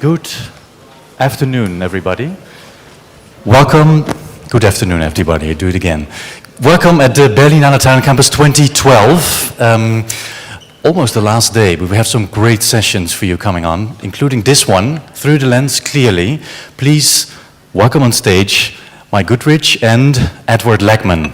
Good afternoon, everybody. Welcome. Good afternoon, everybody. Do it again. Welcome at the Berlinale Talent Campus 2012. Almost the last day, but we have some great sessions for you coming on, including this one, Through the Lens Clearly. Please welcome on stage Mike Goodrich and Ed Lachman.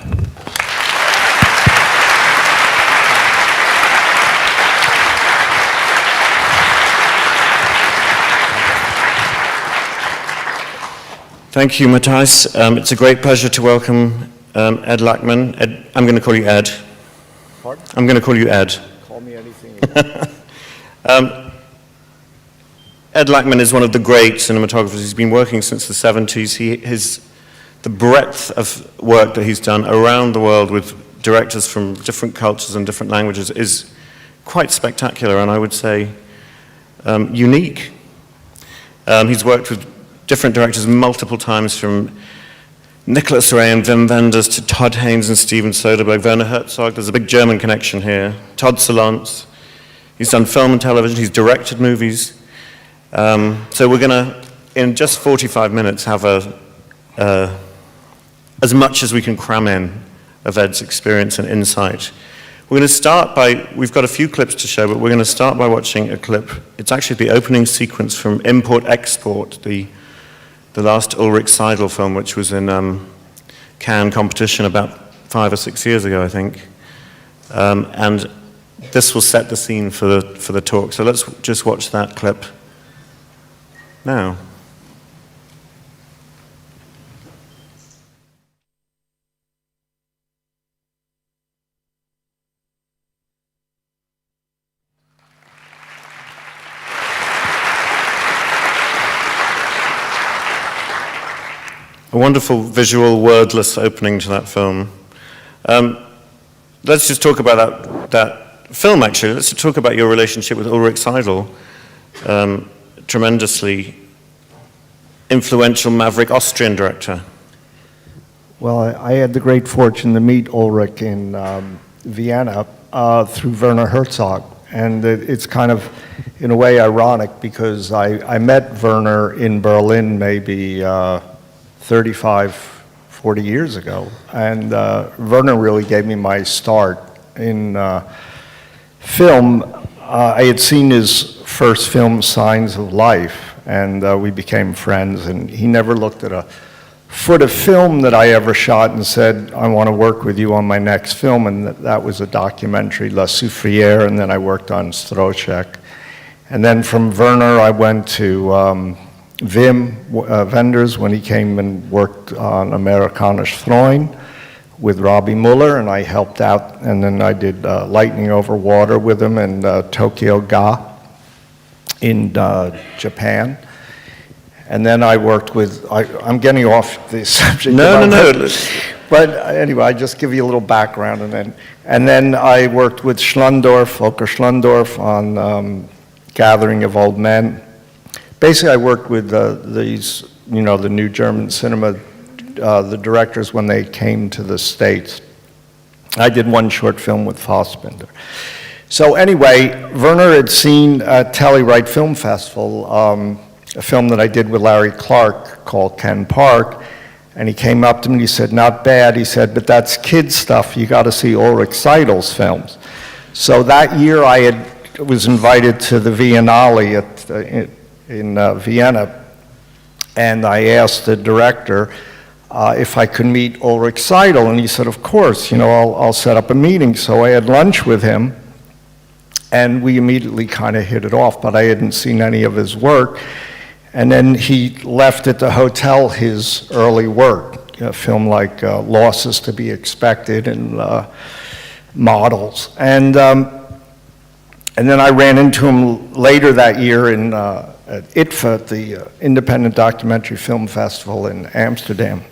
Thank you, Matthijs. It's a great pleasure to welcome Ed Lachman. Ed, I'm going to call you Ed. Pardon? I'm going to call you Ed. Call me anything. Ed Lachman is one of the great cinematographers. He's been working since the 70s. The breadth of work that he's done around the world with directors from different cultures and different languages is quite spectacular, and I would say unique. He's worked with different directors multiple times, from Nicholas Ray and Wim Wenders to Todd Haynes and Steven Soderbergh, Werner Herzog. There's a big German connection here. Todd Solondz. He's done film and television. He's directed movies. So we're going to, in just 45 minutes, have as much as we can cram in of Ed's experience and insight. We're going to start by, we've got a few clips to show, but we're going to start by watching a clip. It's actually the opening sequence from Import-Export, the last Ulrich Seidl film, which was in Cannes competition about 5 or 6 years ago, I think. And this will set the scene for the talk. So let's just watch that clip now. A wonderful visual, wordless opening to that film. Let's just talk about that film, actually. Let's talk about your relationship with Ulrich Seidl, tremendously influential maverick Austrian director. Well, I had the great fortune to meet Ulrich in Vienna through Werner Herzog. And it's kind of, in a way, ironic because I met Werner in Berlin maybe 35, 40 years ago. And Werner really gave me my start in film. I had seen his first film, Signs of Life, and we became friends. And he never looked at a foot of film that I ever shot and said, I want to work with you on my next film. And that was a documentary, La Soufrière, and then I worked on Stroszek. And then from Werner, I went to Wim Wenders when he came and worked on Amerikanische Freund with Robbie Muller, and I helped out, and then I did Lightning Over Water with him and Tokyo Ga in Japan. And then I worked with, I'm getting off the subject. No. But anyway, I just give you a little background, and then I worked with Volker Schlendorf on Gathering of Old Men. Basically, I worked with these, the new German cinema, the directors when they came to the States. I did one short film with Fassbinder. So anyway, Werner had seen at Telluride Film Festival a film that I did with Larry Clark called Ken Park, and he came up to me and he said, not bad. He said, but that's kids stuff. You got to see Ulrich Seidl's films. So that year I was invited to the Biennale in Vienna, and I asked the director if I could meet Ulrich Seidl, and he said, of course, I'll set up a meeting. So I had lunch with him, and we immediately kind of hit it off, but I hadn't seen any of his work. And then he left at the hotel his early work, a film like Losses to Be Expected and Models. And then I ran into him later that year at ITFA, the Independent Documentary Film Festival in Amsterdam.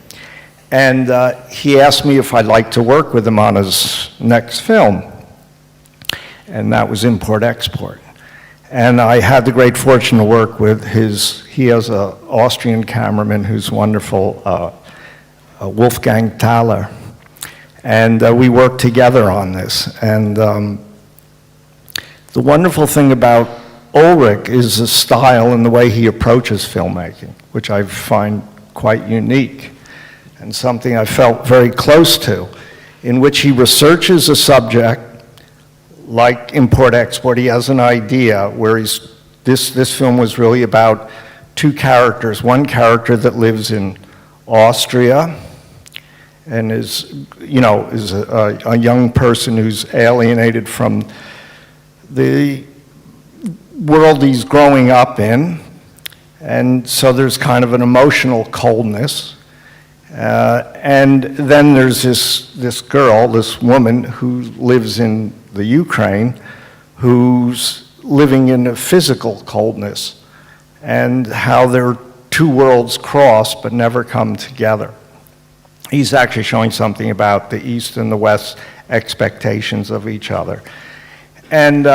And he asked me if I'd like to work with him on his next film. And that was Import-Export. And I had the great fortune to work with he has an Austrian cameraman who's wonderful, Wolfgang Thaler. And we worked together on this. And the wonderful thing about Ulrich is a style in the way he approaches filmmaking, which I find quite unique and something I felt very close to, in which he researches a subject like import-export. He has an idea where this film was really about two characters. One character that lives in Austria and is a young person who's alienated from the world he's growing up in, and so there's kind of an emotional coldness. And then there's this girl, this woman who lives in the Ukraine, who's living in a physical coldness, and how their two worlds cross but never come together. He's actually showing something about the East and the West expectations of each other. And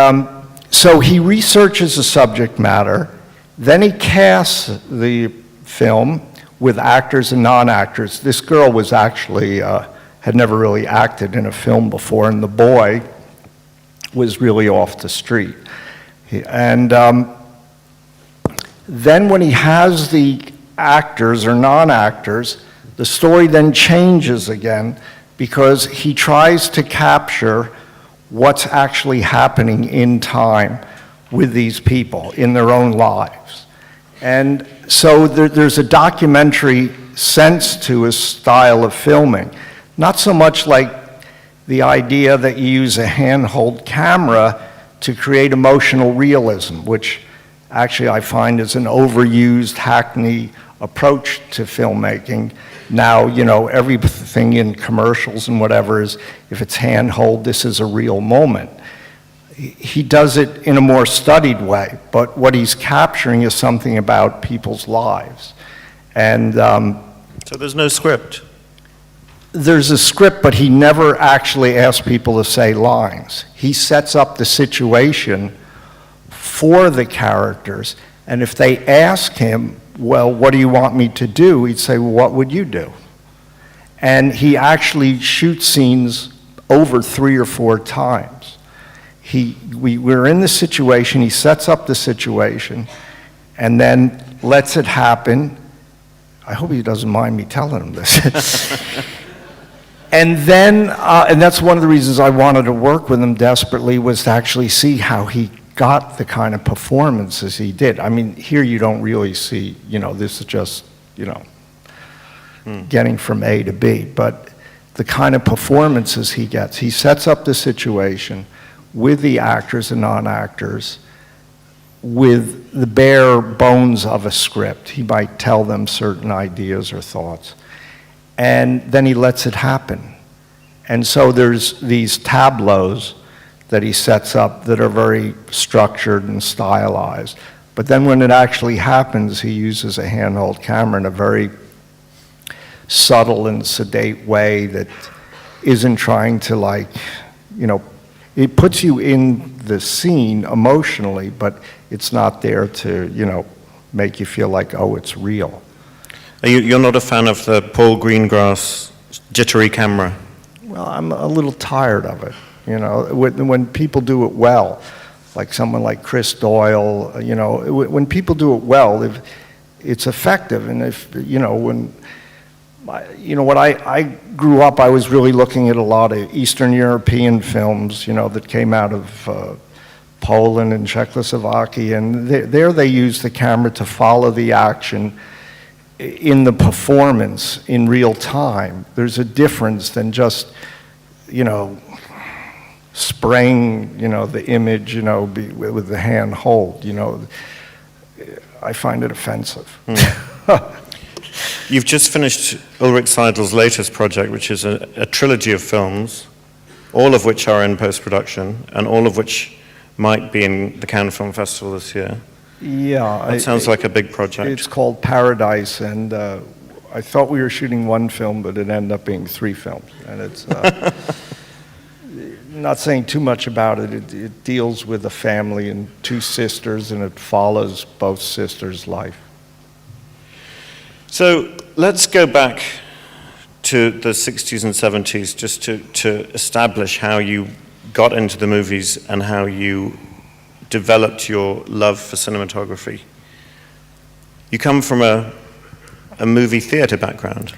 so he researches the subject matter, then he casts the film with actors and non-actors. This girl was actually, had never really acted in a film before, and the boy was really off the street. And then when he has the actors or non-actors, the story then changes again because he tries to capture what's actually happening in time with these people in their own lives. And so there's a documentary sense to his style of filming. Not so much like the idea that you use a handheld camera to create emotional realism, which actually I find is an overused, hackneyed approach to filmmaking. Now, everything in commercials and whatever is, if it's handheld, this is a real moment. He does it in a more studied way, but what he's capturing is something about people's lives. And so there's no script? There's a script, but he never actually asks people to say lines. He sets up the situation for the characters, and if they ask him, well, what do you want me to do? He'd say, well, what would you do? And he actually shoots scenes over 3 or 4 times. We're in the situation, he sets up the situation, and then lets it happen. I hope he doesn't mind me telling him this. And then, and that's one of the reasons I wanted to work with him desperately, was to actually see how he got the kind of performances he did. I mean, here you don't really see, this is just, getting from A to B, but the kind of performances he gets. He sets up the situation with the actors and non-actors with the bare bones of a script. He might tell them certain ideas or thoughts, and then he lets it happen. And so there's these tableaus that he sets up that are very structured and stylized. But then when it actually happens, he uses a handheld camera in a very subtle and sedate way that isn't trying to it puts you in the scene emotionally, but it's not there to, make you feel like, oh, it's real. You're not a fan of the Paul Greengrass jittery camera? Well, I'm a little tired of it. When people do it well, like someone like Chris Doyle, when people do it well, it's effective. And when I grew up, I was really looking at a lot of Eastern European films, that came out of Poland and Czechoslovakia, and there they use the camera to follow the action in the performance in real time. There's a difference than just, spraying, the image, with the hand hold, I find it offensive. You've just finished Ulrich Seidl's latest project, which is a trilogy of films, all of which are in post-production, and all of which might be in the Cannes Film Festival this year. Yeah. That sounds like a big project. It's called Paradise, and I thought we were shooting one film, but it ended up being 3 films. And it's not saying too much about it. It deals with a family and 2 sisters, and it follows both sisters' life. So let's go back to the 60s and 70s just to establish how you got into the movies and how you developed your love for cinematography? You come from a movie theater background.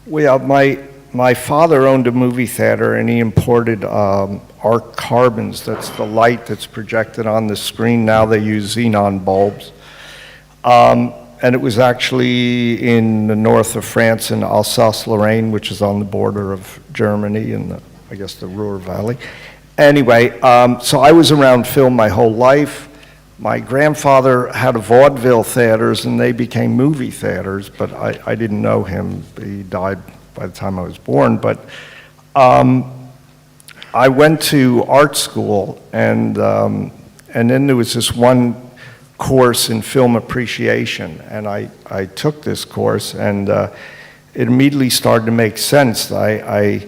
Well, my father owned a movie theater, and he imported arc carbons. That's the light that's projected on the screen. Now they use xenon bulbs. And it was actually in the north of France in Alsace-Lorraine, which is on the border of Germany and I guess the Ruhr Valley. Anyway, so I was around film my whole life. My grandfather had a vaudeville theaters, and they became movie theaters, but I didn't know him. He died by the time I was born. But I went to art school, and then there was this one course in film appreciation, and I took this course, and it immediately started to make sense. I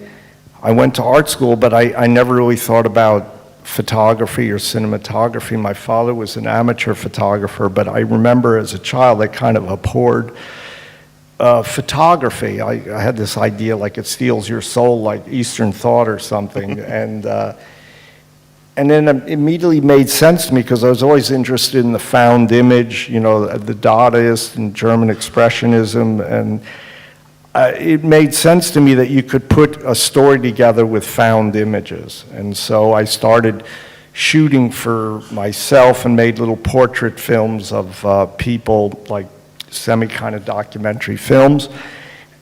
went to art school, but I never really thought about photography or cinematography. My father was an amateur photographer, but I remember as a child I kind of abhorred photography. I had this idea like it steals your soul, like Eastern thought or something, and then it immediately made sense to me because I was always interested in the found image, you know, the Dadaist and German Expressionism, and it made sense to me that you could put a story together with found images. And so I started shooting for myself and made little portrait films of people, like semi kind of documentary films.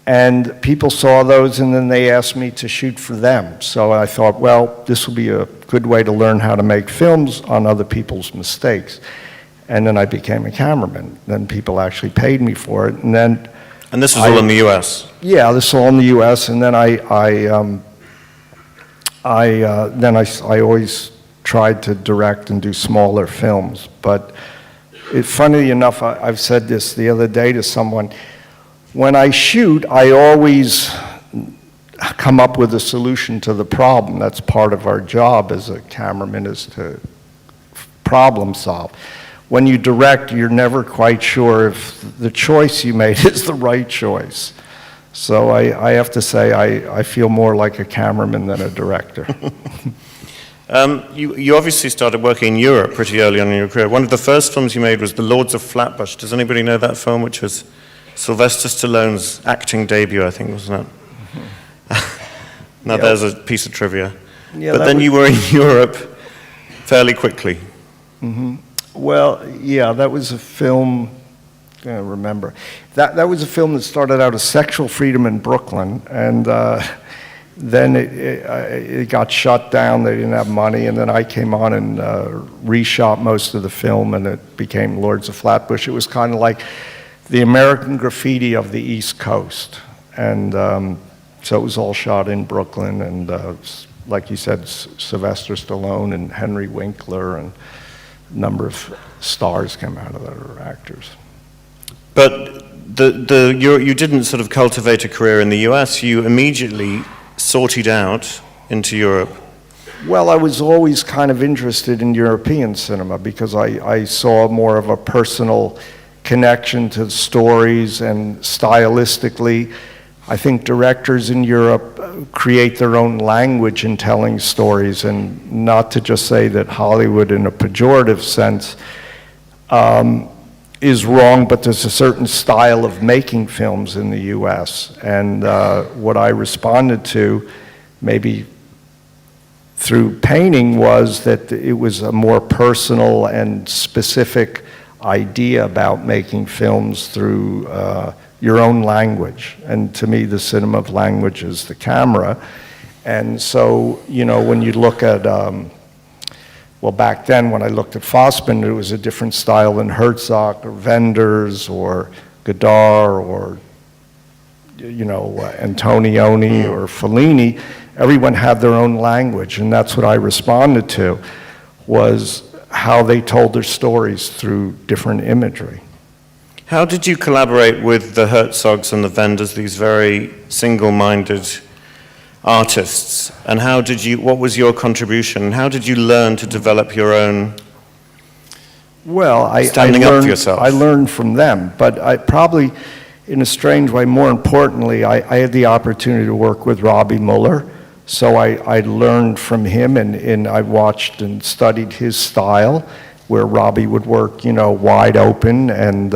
And people saw those, and then they asked me to shoot for them. So I thought, well, this will be a good way to learn how to make films on other people's mistakes. And then I became a cameraman. Then people actually paid me for it. And then this was all in the U.S.? Yeah, this was all in the U.S. And then I always tried to direct and do smaller films. But funnily enough, I've said this the other day to someone. When I shoot, I always come up with a solution to the problem. That's part of our job as a cameraman, is to problem solve. When you direct, you're never quite sure if the choice you made is the right choice. So I have to say I feel more like a cameraman than a director. You obviously started working in Europe pretty early on in your career. One of the first films you made was The Lords of Flatbush. Does anybody know that film, which was Sylvester Stallone's acting debut, I think, wasn't it? Now there's a piece of trivia. Yeah, but then you were in Europe fairly quickly. Mm-hmm. Well, yeah, that was a film, I can't remember. That was a film that started out as Sexual Freedom in Brooklyn, and then it got shut down. They didn't have money, and then I came on and reshot most of the film, and it became Lords of Flatbush. It was kind of like the American Graffiti of the East Coast. And so it was all shot in Brooklyn, and like you said, Sylvester Stallone and Henry Winkler, and a number of stars came out of that, or actors. But you didn't sort of cultivate a career in the US, you immediately sorted out into Europe. Well, I was always kind of interested in European cinema because I saw more of a personal connection to stories, and stylistically, I think directors in Europe create their own language in telling stories, and not to just say that Hollywood in a pejorative sense is wrong, but there's a certain style of making films in the US, and what I responded to, maybe through painting, was that it was a more personal and specific idea about making films through your own language. And to me, the cinema of language is the camera. And so, you know, when you look at, well, back then when I looked at Fossman, it was a different style than Herzog or Wenders or Godard or, you know, Antonioni or Fellini. Everyone had their own language, and that's what I responded to, was how they told their stories through different imagery. How did you collaborate with the Herzogs and the Wenders, these very single-minded artists? And what was your contribution? How did you learn to develop your own standing up for yourself? I learned from them, but I probably, in a strange way, more importantly, I had the opportunity to work with Robbie Mueller. So I learned from him, and I watched and studied his style, where Robbie would work, wide open and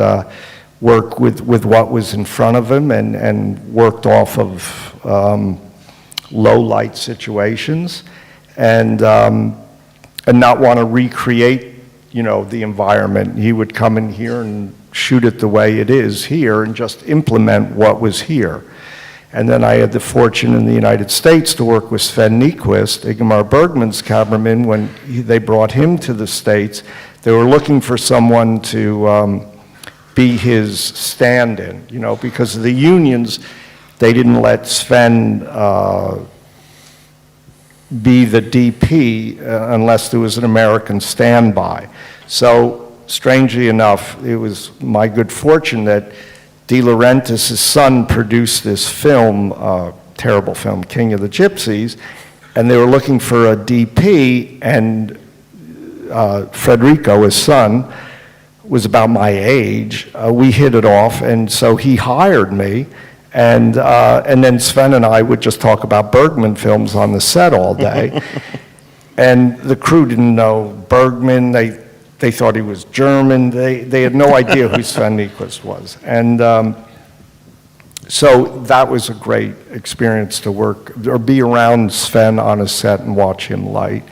work with what was in front of him and worked off of low light situations and not want to recreate, the environment. He would come in here and shoot it the way it is here and just implement what was here. And then I had the fortune in the United States to work with Sven Nykvist, Ingmar Bergman's cameraman. When they brought him to the States, they were looking for someone to be his stand-in, because of the unions, they didn't let Sven be the DP unless there was an American standby. So, strangely enough, it was my good fortune that De Laurentiis' son produced this film, terrible film, King of the Gypsies, and they were looking for a DP, and Federico, his son, was about my age. We hit it off, and so he hired me, and then Sven and I would just talk about Bergman films on the set all day. And the crew didn't know Bergman. They thought he was German. They had no idea who Sven Nykvist was. And so that was a great experience to work, or be around Sven on a set and watch him light.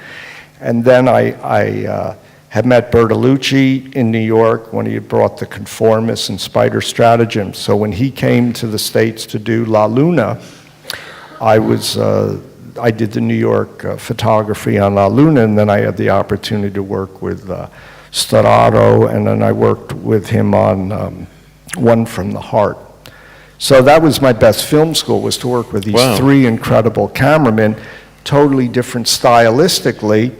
And then I had met Bertolucci in New York when he had brought The Conformists and Spider Stratagem. So when he came to the States to do La Luna, I did the New York photography on La Luna, and then I had the opportunity to work with Storaro, and then I worked with him on One from the Heart. So that was my best film school, was to work with these three incredible cameramen, totally different stylistically,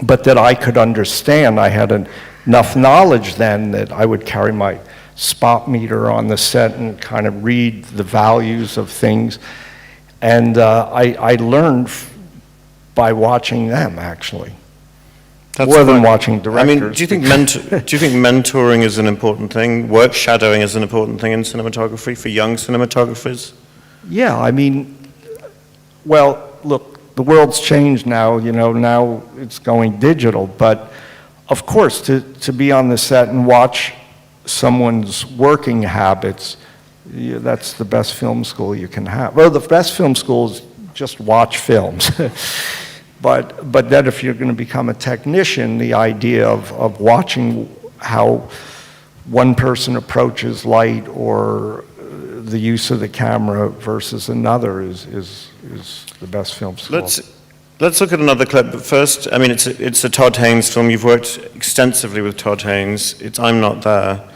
but that I could understand. I had enough knowledge then that I would carry my spot meter on the set and kind of read the values of things. And I learned by watching them, actually. That's more than watching directors. I mean, do you think mentoring is an important thing? Work shadowing is an important thing in cinematography for young cinematographers? Yeah, I mean, well, look, the world's changed now, now it's going digital, but of course, to be on the set and watch someone's working habits, that's the best film school you can have. Well, the best film school is just watch films. But then if you're going to become a technician, the idea of watching how one person approaches light or the use of the camera versus another is the best film school. Let's look at another clip. But first, I mean, it's a Todd Haynes film. You've worked extensively with Todd Haynes. It's I'm Not There.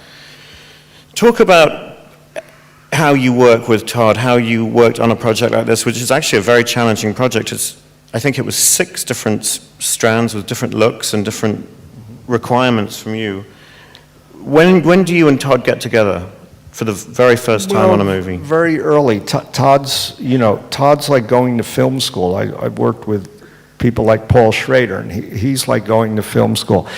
Talk about how you work with Todd, how you worked on a project like this, which is actually a very challenging project. I think it was 6 different strands with different looks and different requirements from you. When do you and Todd get together for the very first time on a movie? Very early. Todd's like going to film school. I've worked with people like Paul Schrader, and he's like going to film school.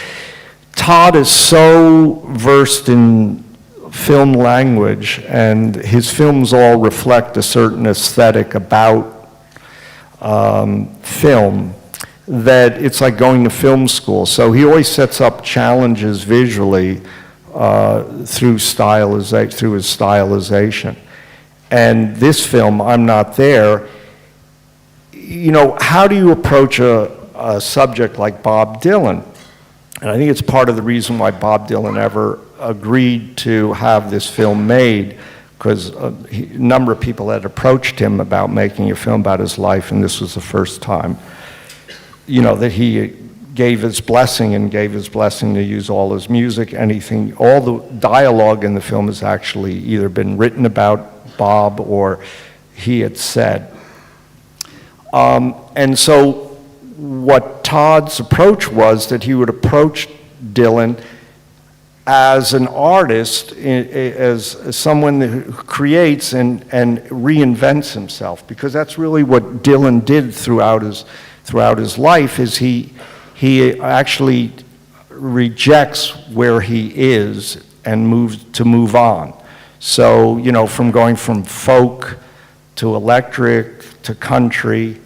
Todd is so versed in film language, and his films all reflect a certain aesthetic about film, that it's like going to film school. So he always sets up challenges visually through his stylization. And this film, I'm Not There, how do you approach a subject like Bob Dylan? And I think it's part of the reason why Bob Dylan ever agreed to have this film made, because a number of people had approached him about making a film about his life, and this was the first time, that he gave his blessing to use all his music, anything, all the dialogue in the film has actually either been written about Bob or he had said. And so what Todd's approach was that he would approach Dylan as an artist, as someone who creates and reinvents himself, because that's really what Dylan did throughout his life. Is he actually rejects where he is and move on. So from going from folk to electric to country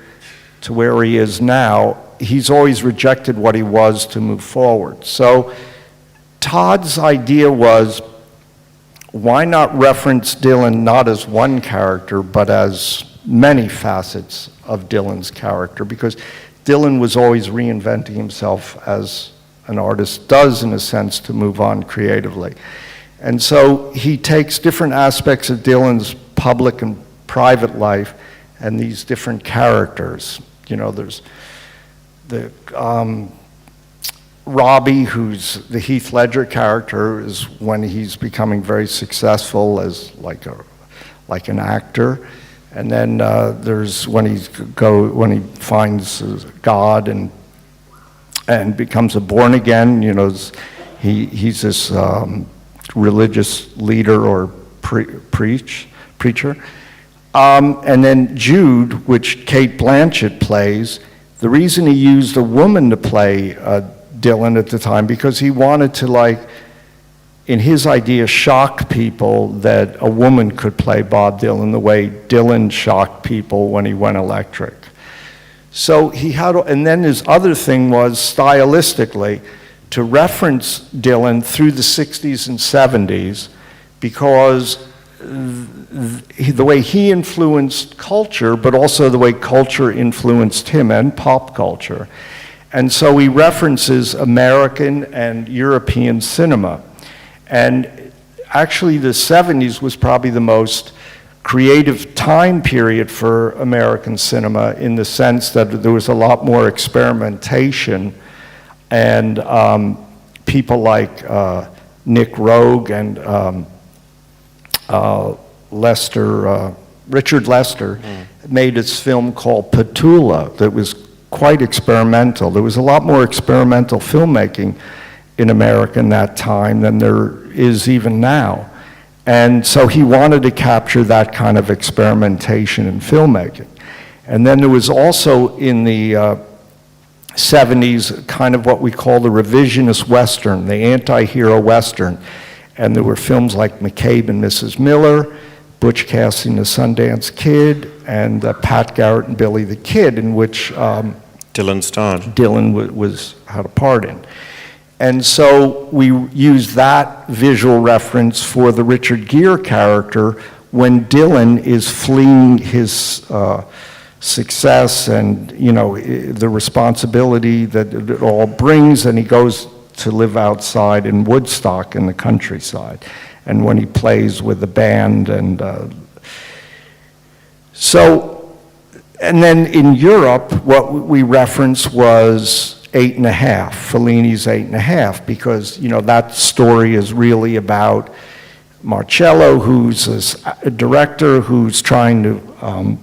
to where he is now, he's always rejected what he was to move forward. So Todd's idea was, why not reference Dylan not as one character, but as many facets of Dylan's character? Because Dylan was always reinventing himself, as an artist does in a sense, to move on creatively. And so he takes different aspects of Dylan's public and private life and these different characters. You know, there's the Robbie, who's the Heath Ledger character, is when he's becoming very successful as like an actor. And then there's when he finds God and becomes a born again. You know, he's this religious leader or preacher. And then Jude, which Cate Blanchett plays. The reason he used a woman to play Dylan at the time, because he wanted to, like, in his idea, shock people that a woman could play Bob Dylan the way Dylan shocked people when he went electric. So he had, and then his other thing was stylistically to reference Dylan through the 60s and 70s, because the way he influenced culture, but also the way culture influenced him and pop culture. And so he references American and European cinema. And actually the 70s was probably the most creative time period for American cinema, in the sense that there was a lot more experimentation, and people like Nick Rogue and Richard Lester made this film called Petula that was quite experimental. There was a lot more experimental filmmaking in America in that time than there is even now. And so he wanted to capture that kind of experimentation in filmmaking. And then there was also in the 70s kind of what we call the revisionist Western, the anti-hero Western. And there were films like McCabe and Mrs. Miller, Butch Cassidy and the Sundance Kid, and Pat Garrett and Billy the Kid, in which Dylan starred. Dylan had a part in. And so we use that visual reference for the Richard Gere character when Dylan is fleeing his success and, you know, the responsibility that it all brings, and he goes to live outside in Woodstock in the countryside, and when he plays with the band. And and then in Europe, what we referenced was 8½, Fellini's 8½, because, you know, that story is really about Marcello, who's a director who's trying to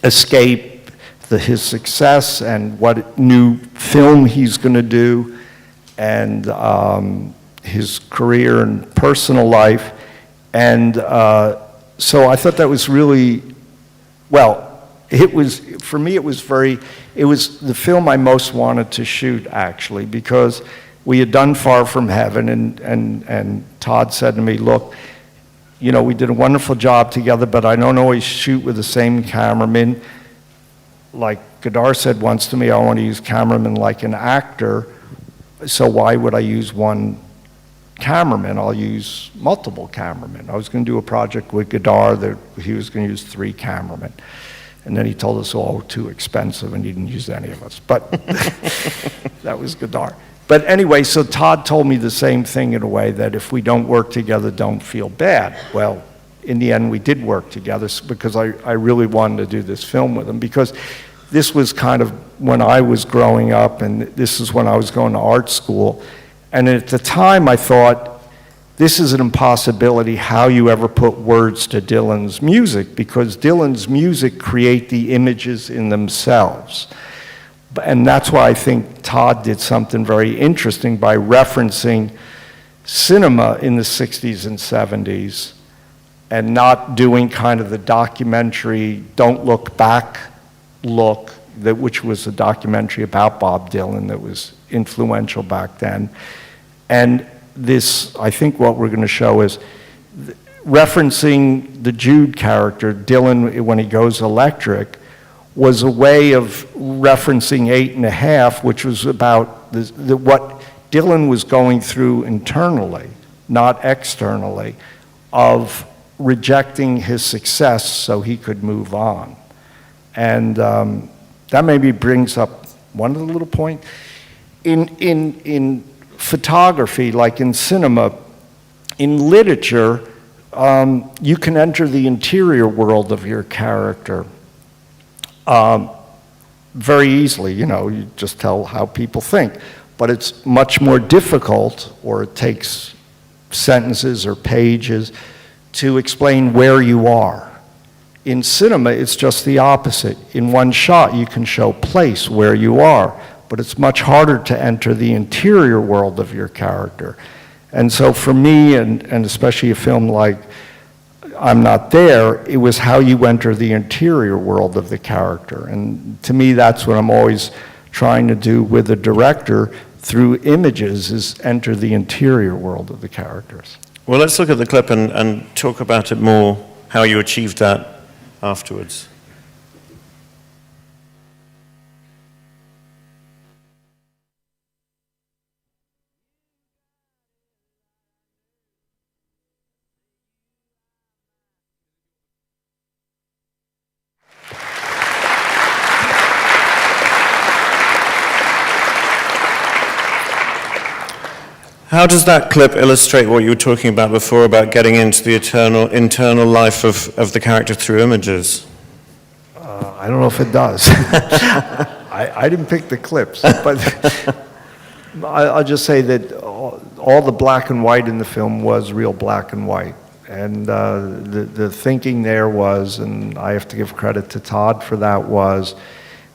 escape his success and what new film he's going to do, and his career and personal life. And so I thought that was really, well, it was, for me, it was the film I most wanted to shoot, actually, because we had done Far From Heaven, and Todd said to me, look, you know, we did a wonderful job together, but I don't always shoot with the same cameraman. Like Godard said once to me, I want to use cameraman like an actor, so why would I use one cameraman? I'll use multiple cameramen. I was going to do a project with Godard that he was going to use 3 cameramen. And then he told us, oh, too expensive, and he didn't use any of us. But that was Godard. But anyway, so Todd told me the same thing in a way, that if we don't work together, don't feel bad. Well, in the end, we did work together, because I really wanted to do this film with him, because this was kind of when I was growing up, and this is when I was going to art school. And at the time, I thought, this is an impossibility, how you ever put words to Dylan's music, because Dylan's music create the images in themselves. And that's why I think Todd did something very interesting by referencing cinema in the 60s and 70s and not doing kind of the documentary Don't Look Back look, which was a documentary about Bob Dylan that was influential back then. And this, I think what we're going to show is referencing the Jude character, Dylan, when he goes electric, was a way of referencing 8.5, which was about what Dylan was going through internally, not externally, of rejecting his success so he could move on. And that maybe brings up one of the little points. In photography, like in cinema, in literature, you can enter the interior world of your character very easily. You just tell how people think. But it's much more difficult, or it takes sentences or pages to explain where you are. In cinema, it's just the opposite. In one shot, you can show place, where you are, but it's much harder to enter the interior world of your character. And so for me, and especially a film like I'm Not There, it was how you enter the interior world of the character. And to me, that's what I'm always trying to do with a director through images, is enter the interior world of the characters. Well, let's look at the clip and talk about it more, how you achieved that afterwards. How does that clip illustrate what you were talking about before, about getting into the internal life of the character through images? I don't know if it does. I didn't pick the clips, but I'll just say that all the black and white in the film was real black and white. And the thinking there was, and I have to give credit to Todd for that, was,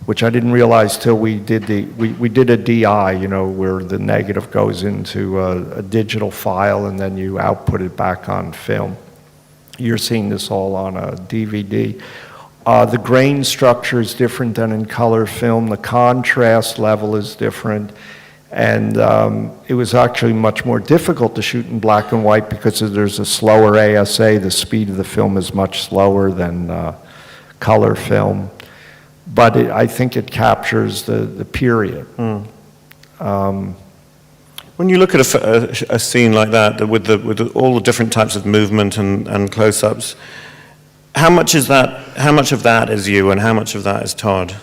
which I didn't realize till we did a DI, where the negative goes into a digital file and then you output it back on film. You're seeing this all on a DVD. The grain structure is different than in color film. The contrast level is different. And it was actually much more difficult to shoot in black and white because there's a slower ASA. The speed of the film is much slower than color film. But I think it captures the period. When you look at a scene like that, with all the different types of movement and close-ups, how much of that is you, and how much of that is Todd?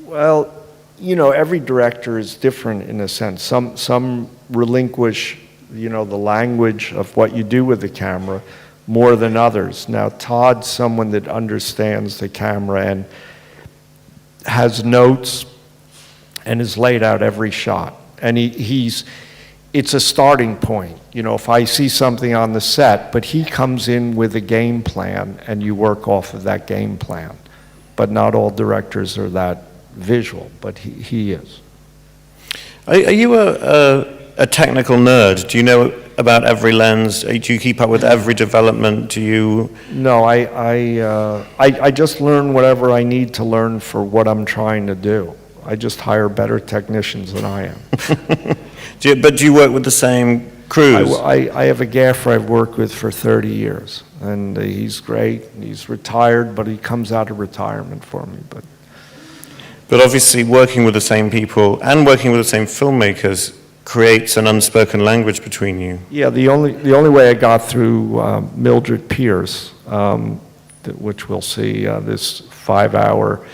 Well, every director is different in a sense. Some relinquish, the language of what you do with the camera more than others. Now, Todd's someone that understands the camera and has notes and has laid out every shot. And it's a starting point. If I see something on the set, but he comes in with a game plan and you work off of that game plan. But not all directors are that visual, but he is. Are you a technical nerd? Do you know about every lens? Do you keep up with every development? Do you? No, I just learn whatever I need to learn for what I'm trying to do. I just hire better technicians than I am. But do you work with the same crews? I have a gaffer I've worked with for 30 years, and he's great. He's retired, but he comes out of retirement for me. But obviously working with the same people and working with the same filmmakers creates an unspoken language between you. Yeah, the only way I got through Mildred Pierce, which we'll see, this 5-hour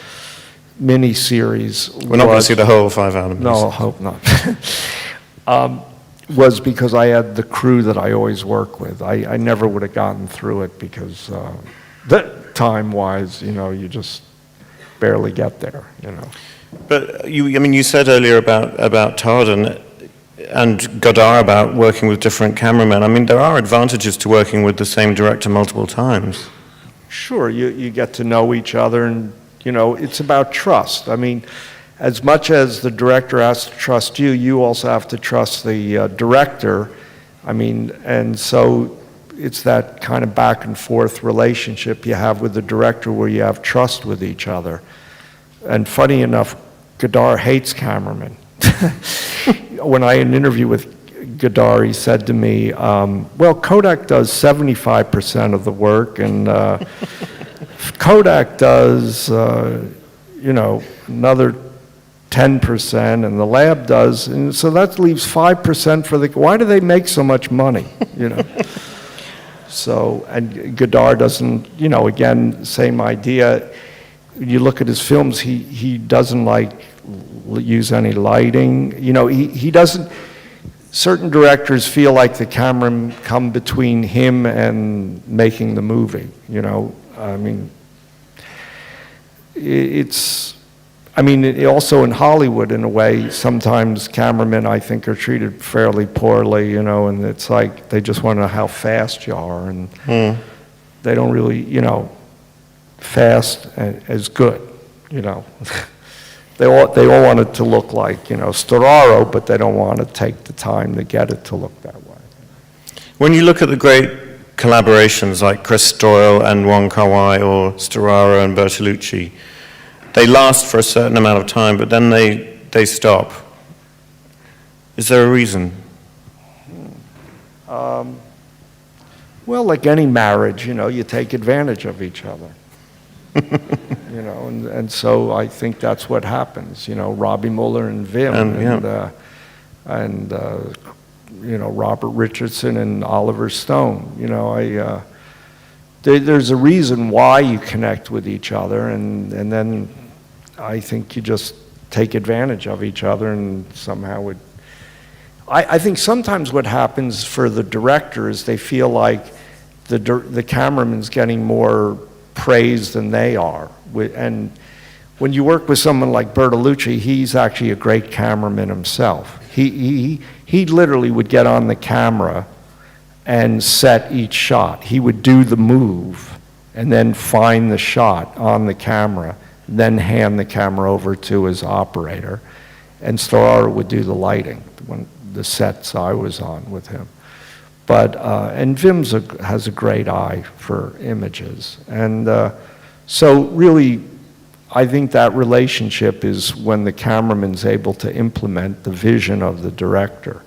mini-series. We're not going to see the whole 5-hour mini-series. No, I hope not. Was because I had the crew that I always work with. I never would have gotten through it because time-wise, you just barely get there, But you said earlier about Todd and Godard about working with different cameramen. There are advantages to working with the same director multiple times. Sure, you get to know each other, and it's about trust. As much as the director has to trust you, you also have to trust the director. And so it's that kind of back and forth relationship you have with the director where you have trust with each other. And funny enough, Godard hates cameramen. When I had an interview with Godard, he said to me, well, Kodak does 75% of the work, and Kodak does, another 10%, and the lab does, and so that leaves 5% for the. Why do they make so much money? So, and Godard doesn't, again, same idea. You look at his films, he doesn't use any lighting. He doesn't. Certain directors feel like the camera come between him and making the movie. Also in Hollywood, in a way, sometimes cameramen, I think, are treated fairly poorly, and it's like they just want to know how fast you are, and they don't really, fast is good, They all want it to look like, Storaro, but they don't want to take the time to get it to look that way. When you look at the great collaborations like Chris Doyle and Wong Kar-wai or Storaro and Bertolucci, they last for a certain amount of time, but then they stop. Is there a reason? Well, like any marriage, you take advantage of each other. And so I think that's what happens. Robbie Mueller and Wim, and Robert Richardson and Oliver Stone. There's a reason why you connect with each other, and then I think you just take advantage of each other, and somehow I think sometimes what happens for the director is they feel like the cameraman's getting more praise than they are. And when you work with someone like Bertolucci, he's actually a great cameraman himself. He literally would get on the camera and set each shot. He would do the move and then find the shot on the camera, then hand the camera over to his operator. And Storaro would do the lighting, the sets I was on with him. But, and Wim has a great eye for images. And so really, I think that relationship is when the cameraman's able to implement the vision of the director.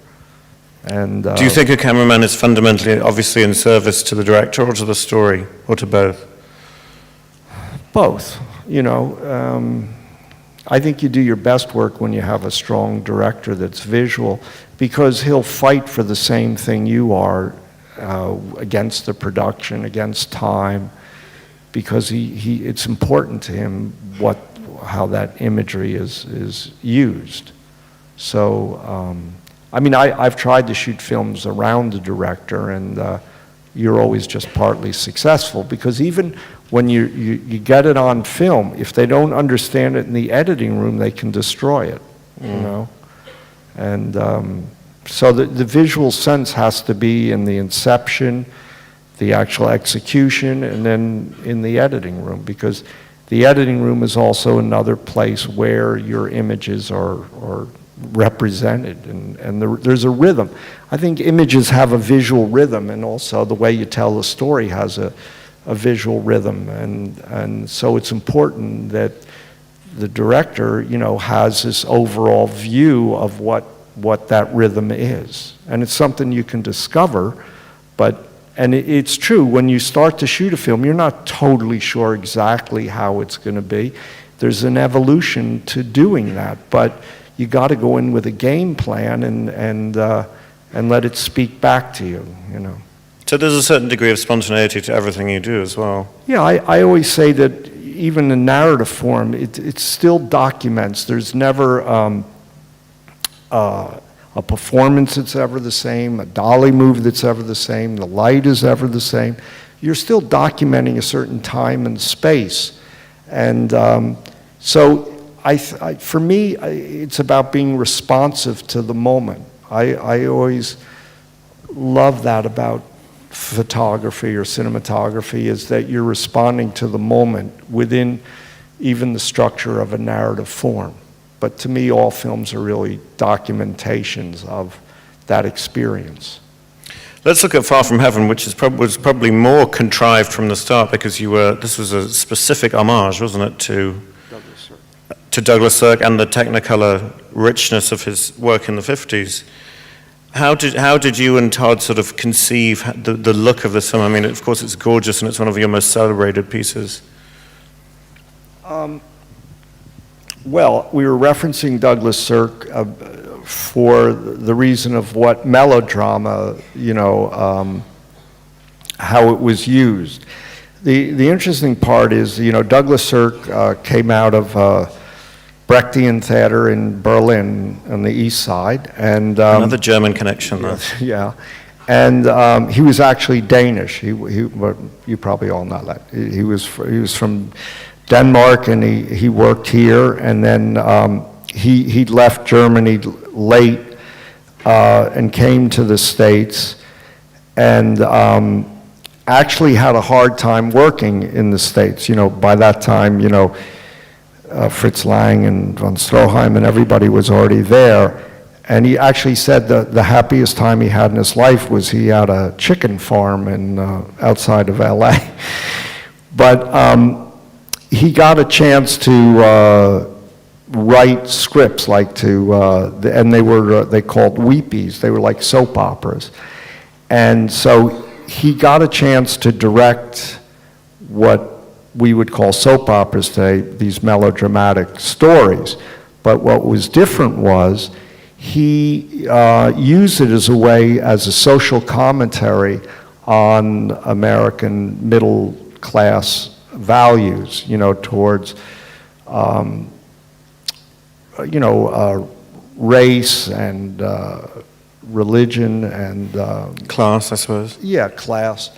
And do you think a cameraman is fundamentally, obviously, in service to the director or to the story, or to both? Both. I think you do your best work when you have a strong director that's visual, because he'll fight for the same thing you are against the production, against time, because it's important to him how that imagery is used. So, I've tried to shoot films around the director, and you're always just partly successful, because even when you get it on film, if they don't understand it in the editing room, they can destroy it, And so the visual sense has to be in the inception, the actual execution, and then in the editing room, because the editing room is also another place where your images are represented, and there's a rhythm. I think images have a visual rhythm, and also the way you tell the story has a visual rhythm, and so it's important that the director, has this overall view of what that rhythm is, and it's something you can discover. And it's true, when you start to shoot a film, you're not totally sure exactly how it's going to be. There's an evolution to doing that, but you got to go in with a game plan and let it speak back to you. So there's a certain degree of spontaneity to everything you do as well. Yeah, I always say that even in narrative form, it still documents. There's never a performance that's ever the same, a dolly move that's ever the same, the light is ever the same. You're still documenting a certain time and space. And so for me, it's about being responsive to the moment. I always love that about photography or cinematography, is that you're responding to the moment within even the structure of a narrative form. But to me, all films are really documentations of that experience. Let's look at Far From Heaven, which was probably more contrived from the start, because this was a specific homage, wasn't it, to Douglas Sirk and the Technicolor richness of his work in the 50s. How did you and Todd sort of conceive the look of this film? Of course, it's gorgeous, and it's one of your most celebrated pieces. Well, we were referencing Douglas Sirk for the reason of what melodrama, how it was used. The interesting part is, Douglas Sirk came out of Brechtian Theater in Berlin on the East Side, and another German connection there. Yeah, and he was actually Danish. Well, you probably all know that. He was from Denmark, and he worked here, and then he left Germany late and came to the States, and actually had a hard time working in the States. By that time, Fritz Lang and von Stroheim and everybody was already there. And he actually said that the happiest time he had in his life was he had a chicken farm outside of LA. But he got a chance to write scripts, and they called weepies. They were like soap operas. And so he got a chance to direct what we would call soap operas today, these melodramatic stories. But what was different was he used it as a social commentary on American middle class values, towards, race and religion and class, I suppose. Yeah, class.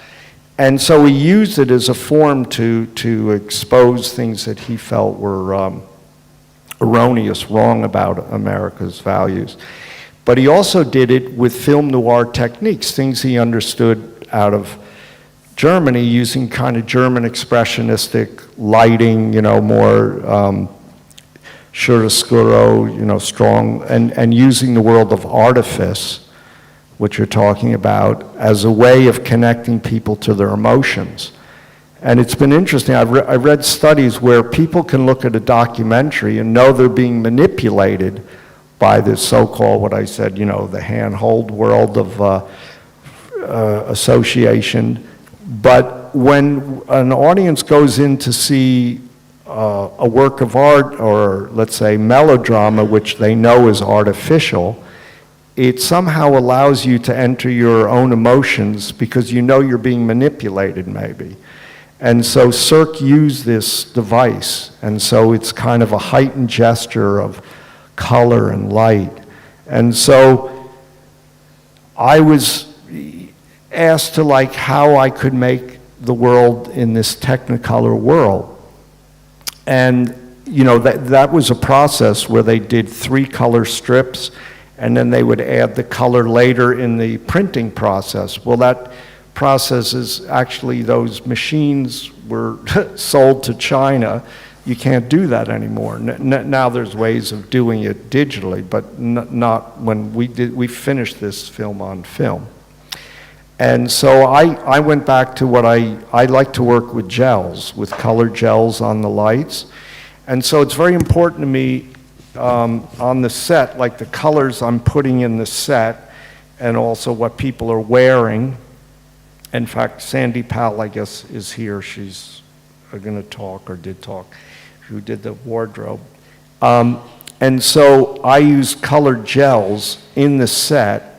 And so he used it as a form to expose things that he felt were erroneous, wrong about America's values. But he also did it with film noir techniques, things he understood out of Germany, using kind of German expressionistic lighting, more chiaroscuro, strong, and using the world of artifice, which you're talking about, as a way of connecting people to their emotions. And it's been interesting. I've read studies where people can look at a documentary and know they're being manipulated by this so-called, what I said, the handhold world of association. But when an audience goes in to see a work of art, or let's say melodrama, which they know is artificial, it somehow allows you to enter your own emotions because you're being manipulated maybe. And so Sirk used this device, and so it's kind of a heightened gesture of color and light. And so I was asked to how I could make the world in this Technicolor world. And that was a process where they did 3 color strips, and then they would add the color later in the printing process. Well, that process is actually, those machines were sold to China. You can't do that anymore. Now there's ways of doing it digitally, but not when we finished this film on film. And so I went back to what I like to work with gels, with colored gels on the lights. And so it's very important to me on the set, like the colors I'm putting in the set, and also what people are wearing. In fact, Sandy Powell, I guess, is here. She's going to talk, or did talk, who did the wardrobe. And so I use colored gels in the set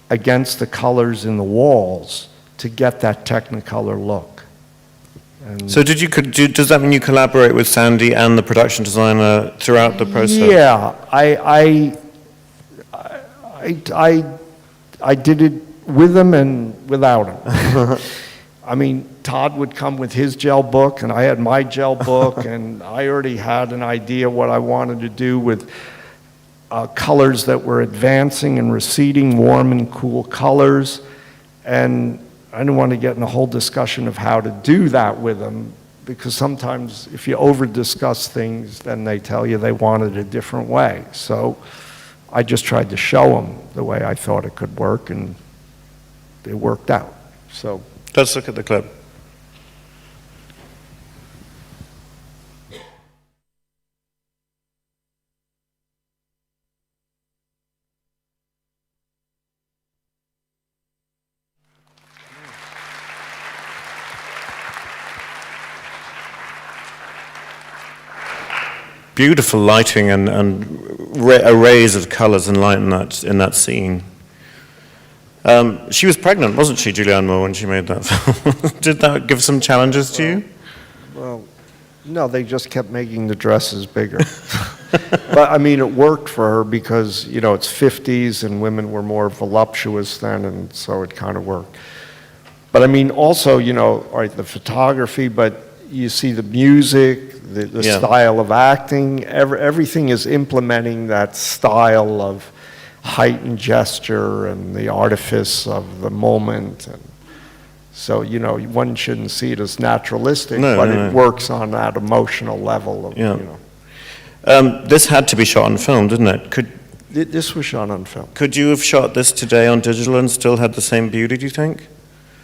against the colors in the walls to get that Technicolor look. And so does that mean you collaborate with Sandy and the production designer throughout the process? Yeah, I did it with them and without them. I mean, Todd would come with his gel book, and I had my gel book, and I already had an idea what I wanted to do with colors that were advancing and receding, warm and cool colors. And I didn't want to get in a whole discussion of how to do that with them, because sometimes if you over-discuss things, then they tell you they want it a different way. So I just tried to show them the way I thought it could work, and it worked out. So let's look at the clip. beautiful lighting and arrays of colors and light in that scene. She was pregnant, wasn't she, Julianne Moore, when she made that film? Did that give some challenges to you? Well, no, they just kept making the dresses bigger. But I mean, it worked for her because, you know, it's 50s and women were more voluptuous then, and so it kind of worked. But I mean, also, you know, all right, the photography, but you see the music, the style of acting, everything is implementing that style of heightened gesture and the artifice of the moment. And so, you know, one shouldn't see it as naturalistic, but it works on that emotional level of, you know. This had to be shot on film, didn't it? This was shot on film. Could you have shot this today on digital and still had the same beauty, do you think?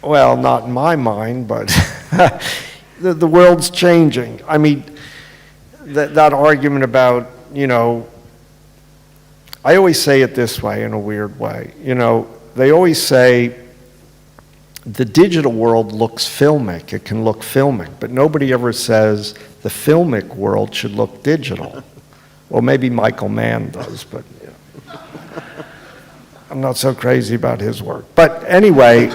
Well, not in my mind, but the world's changing. I mean, that argument about, you know, I always say it this way in a weird way. You know, they always say the digital world looks filmic. It can look filmic, but nobody ever says the filmic world should look digital. Well, maybe Michael Mann does, but you know, I'm not so crazy about his work. But anyway,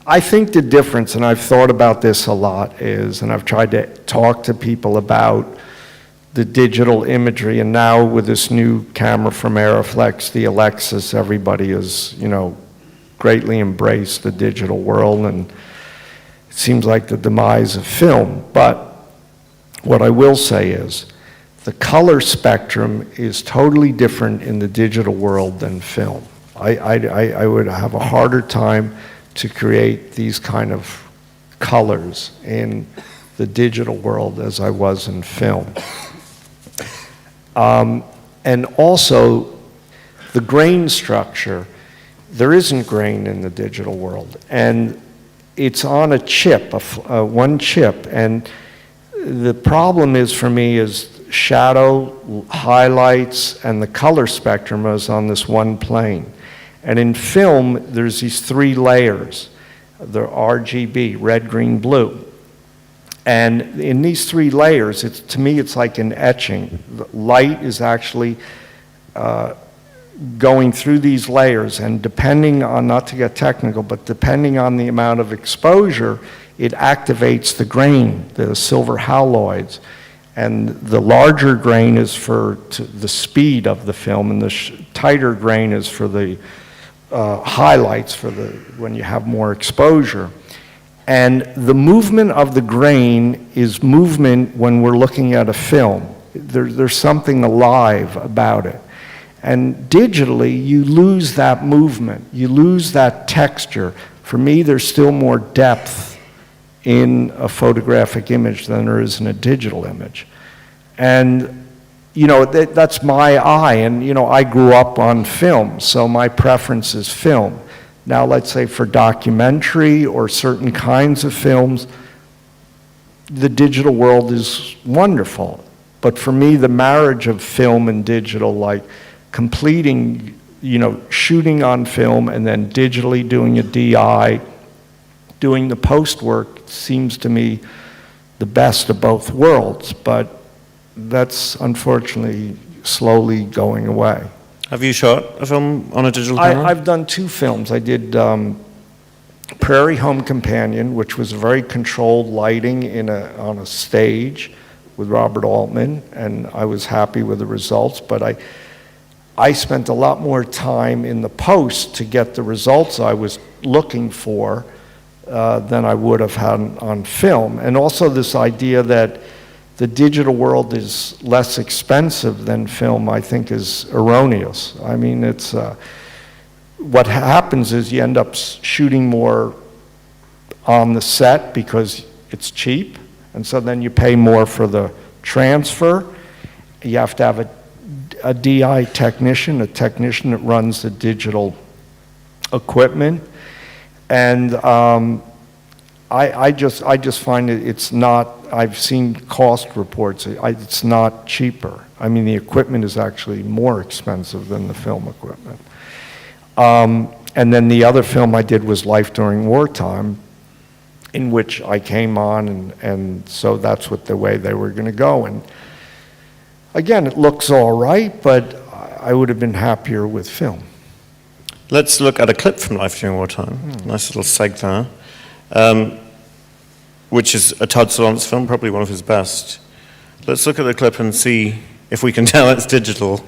I think the difference, and I've thought about this a lot, is, and I've tried to talk to people about the digital imagery, and now with this new camera from Aeroflex, the Alexis, everybody has, you know, greatly embraced the digital world, and it seems like the demise of film. But what I will say is the color spectrum is totally different in the digital world than film. I would have a harder time to create these kind of colors in the digital world as I was in film. And also, the grain structure, there isn't grain in the digital world. And it's on a chip, one chip. And the problem is, for me, is shadow, highlights, and the color spectrum is on this one plane. And in film, there's these three layers. The RGB, red, green, blue. And in these three layers, to me, it's like an etching. The light is actually going through these layers, and depending on, not to get technical, but depending on the amount of exposure, it activates the grain, the silver haloids. And the larger grain is for the speed of the film, and the tighter grain is for the highlights, for when you have more exposure. And the movement of the grain is movement when we're looking at a film. There's something alive about it. And digitally, you lose that movement. You lose that texture. For me, there's still more depth in a photographic image than there is in a digital image. And, you know, that's my eye. And, you know, I grew up on film, so my preference is film. Now, let's say for documentary or certain kinds of films, the digital world is wonderful. But for me, the marriage of film and digital, like completing, you know, shooting on film and then digitally doing a DI, doing the post work, seems to me the best of both worlds. But that's unfortunately slowly going away. Have you shot a film on a digital camera? I've done two films. I did Prairie Home Companion, which was very controlled lighting on a stage with Robert Altman, and I was happy with the results, but I spent a lot more time in the post to get the results I was looking for than I would have had on film. And also this idea that the digital world is less expensive than film, I think, is erroneous. I mean, it's what happens is you end up shooting more on the set because it's cheap, and so then you pay more for the transfer. You have to have a DI technician, a technician that runs the digital equipment, and I just find it's not. I've seen cost reports. It's not cheaper. I mean, the equipment is actually more expensive than the film equipment. And then the other film I did was Life During Wartime, in which I came on, and so that's what the way they were going to go. And again, it looks all right, but I would have been happier with film. Let's look at a clip from Life During Wartime. Nice little seg there, which is a Todd Solondz film, probably one of his best. Let's look at the clip and see if we can tell it's digital.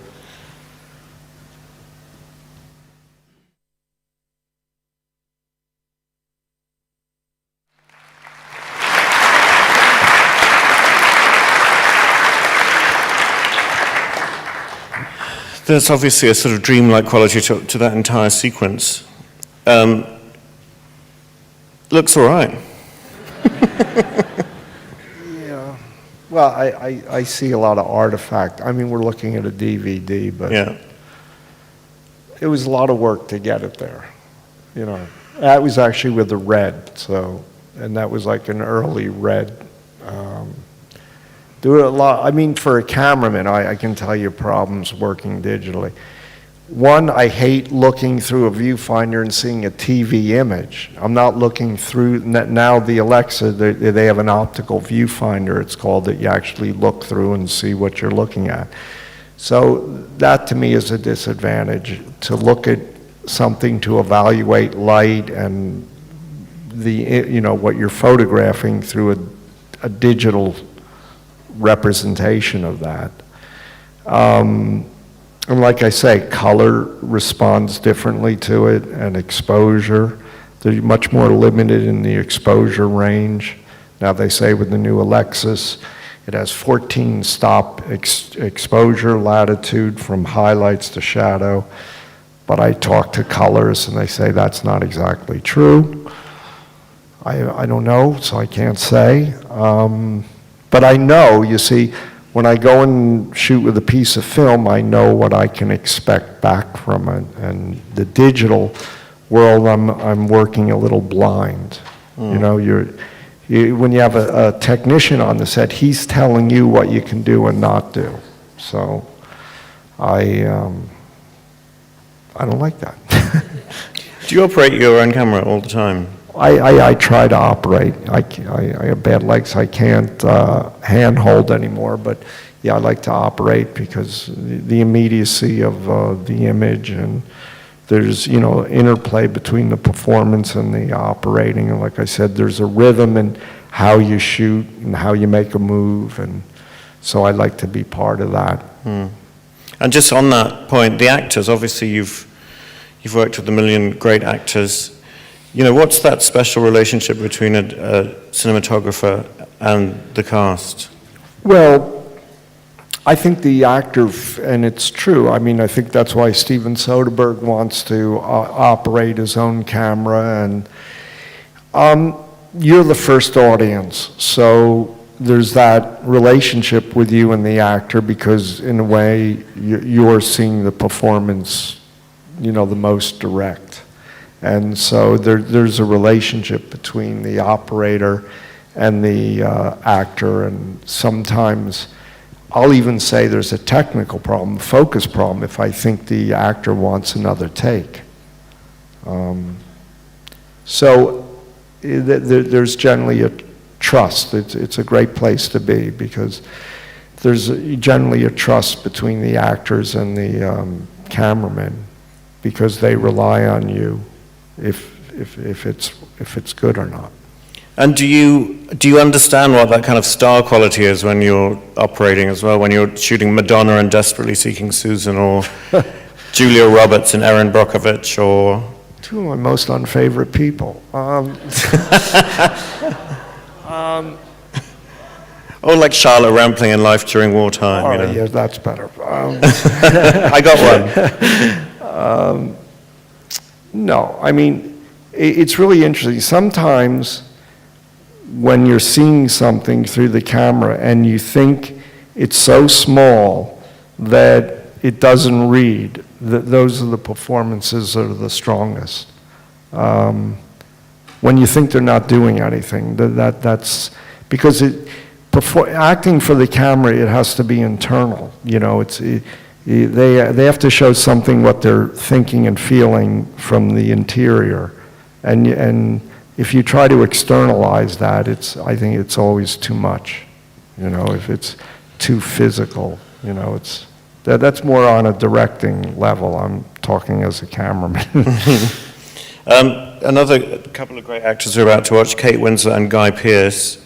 There's obviously a sort of dreamlike quality to that entire sequence. Looks all right. Yeah. Well, I see a lot of artifact. I mean, we're looking at a DVD, but Yeah. it was a lot of work to get it there. You know, that was actually with the red, and that was like an early red. Do it a lot. I mean, for a cameraman, I can tell you problems working digitally. One, I hate looking through a viewfinder and seeing a TV image. I'm not looking through, now the Alexa, they have an optical viewfinder, it's called, that you actually look through and see what you're looking at. So that to me is a disadvantage, to look at something to evaluate light and what you're photographing through a digital representation of that. And like I say, color responds differently to it, and exposure. They're much more limited in the exposure range. Now they say with the new Alexis, it has 14 stop exposure latitude from highlights to shadow. But I talk to colors and they say that's not exactly true. I don't know, so I can't say. But I know, you see, when I go and shoot with a piece of film, I know what I can expect back from it. And the digital world, I'm working a little blind. You know, when you have a technician on the set, he's telling you what you can do and not do. So I don't like that. Do you operate your own camera all the time? I try to operate. I have bad legs. I can't hand hold anymore. But yeah, I like to operate because the immediacy of the image, and there's interplay between the performance and the operating. And like I said, there's a rhythm in how you shoot and how you make a move, and so I like to be part of that. And just on that point, the actors. Obviously, you've worked with a million great actors. What's that special relationship between a cinematographer and the cast? Well, I think the actor, and it's true, I mean, I think that's why Steven Soderbergh wants to operate his own camera, and you're the first audience, so there's that relationship with you and the actor, because in a way, you're seeing the performance, the most direct. And so there's a relationship between the operator and the actor, and sometimes I'll even say there's a technical problem, focus problem, if I think the actor wants another take. So there's generally a trust. It's a great place to be, because there's generally a trust between the actors and the cameraman, because they rely on you if it's good or not. And do you understand what that kind of star quality is when you're operating as well? When you're shooting Madonna and Desperately Seeking Susan, or Julia Roberts and Erin Brockovich, or two of my most unfavorite people. or like Charlotte Rampling in Life During Wartime. Yeah, that's better. I got one. No, I mean, it's really interesting. Sometimes when you're seeing something through the camera and you think it's so small that it doesn't read, those are the performances that are the strongest. When you think they're not doing anything, that's because acting for the camera, it has to be internal. They have to show something what they're thinking and feeling from the interior, and if you try to externalize that, I think it's always too much. You know, if it's too physical, you know, that's more on a directing level. I'm talking as a cameraman. Another couple of great actors we're about to watch, Kate Winslet and Guy Pearce.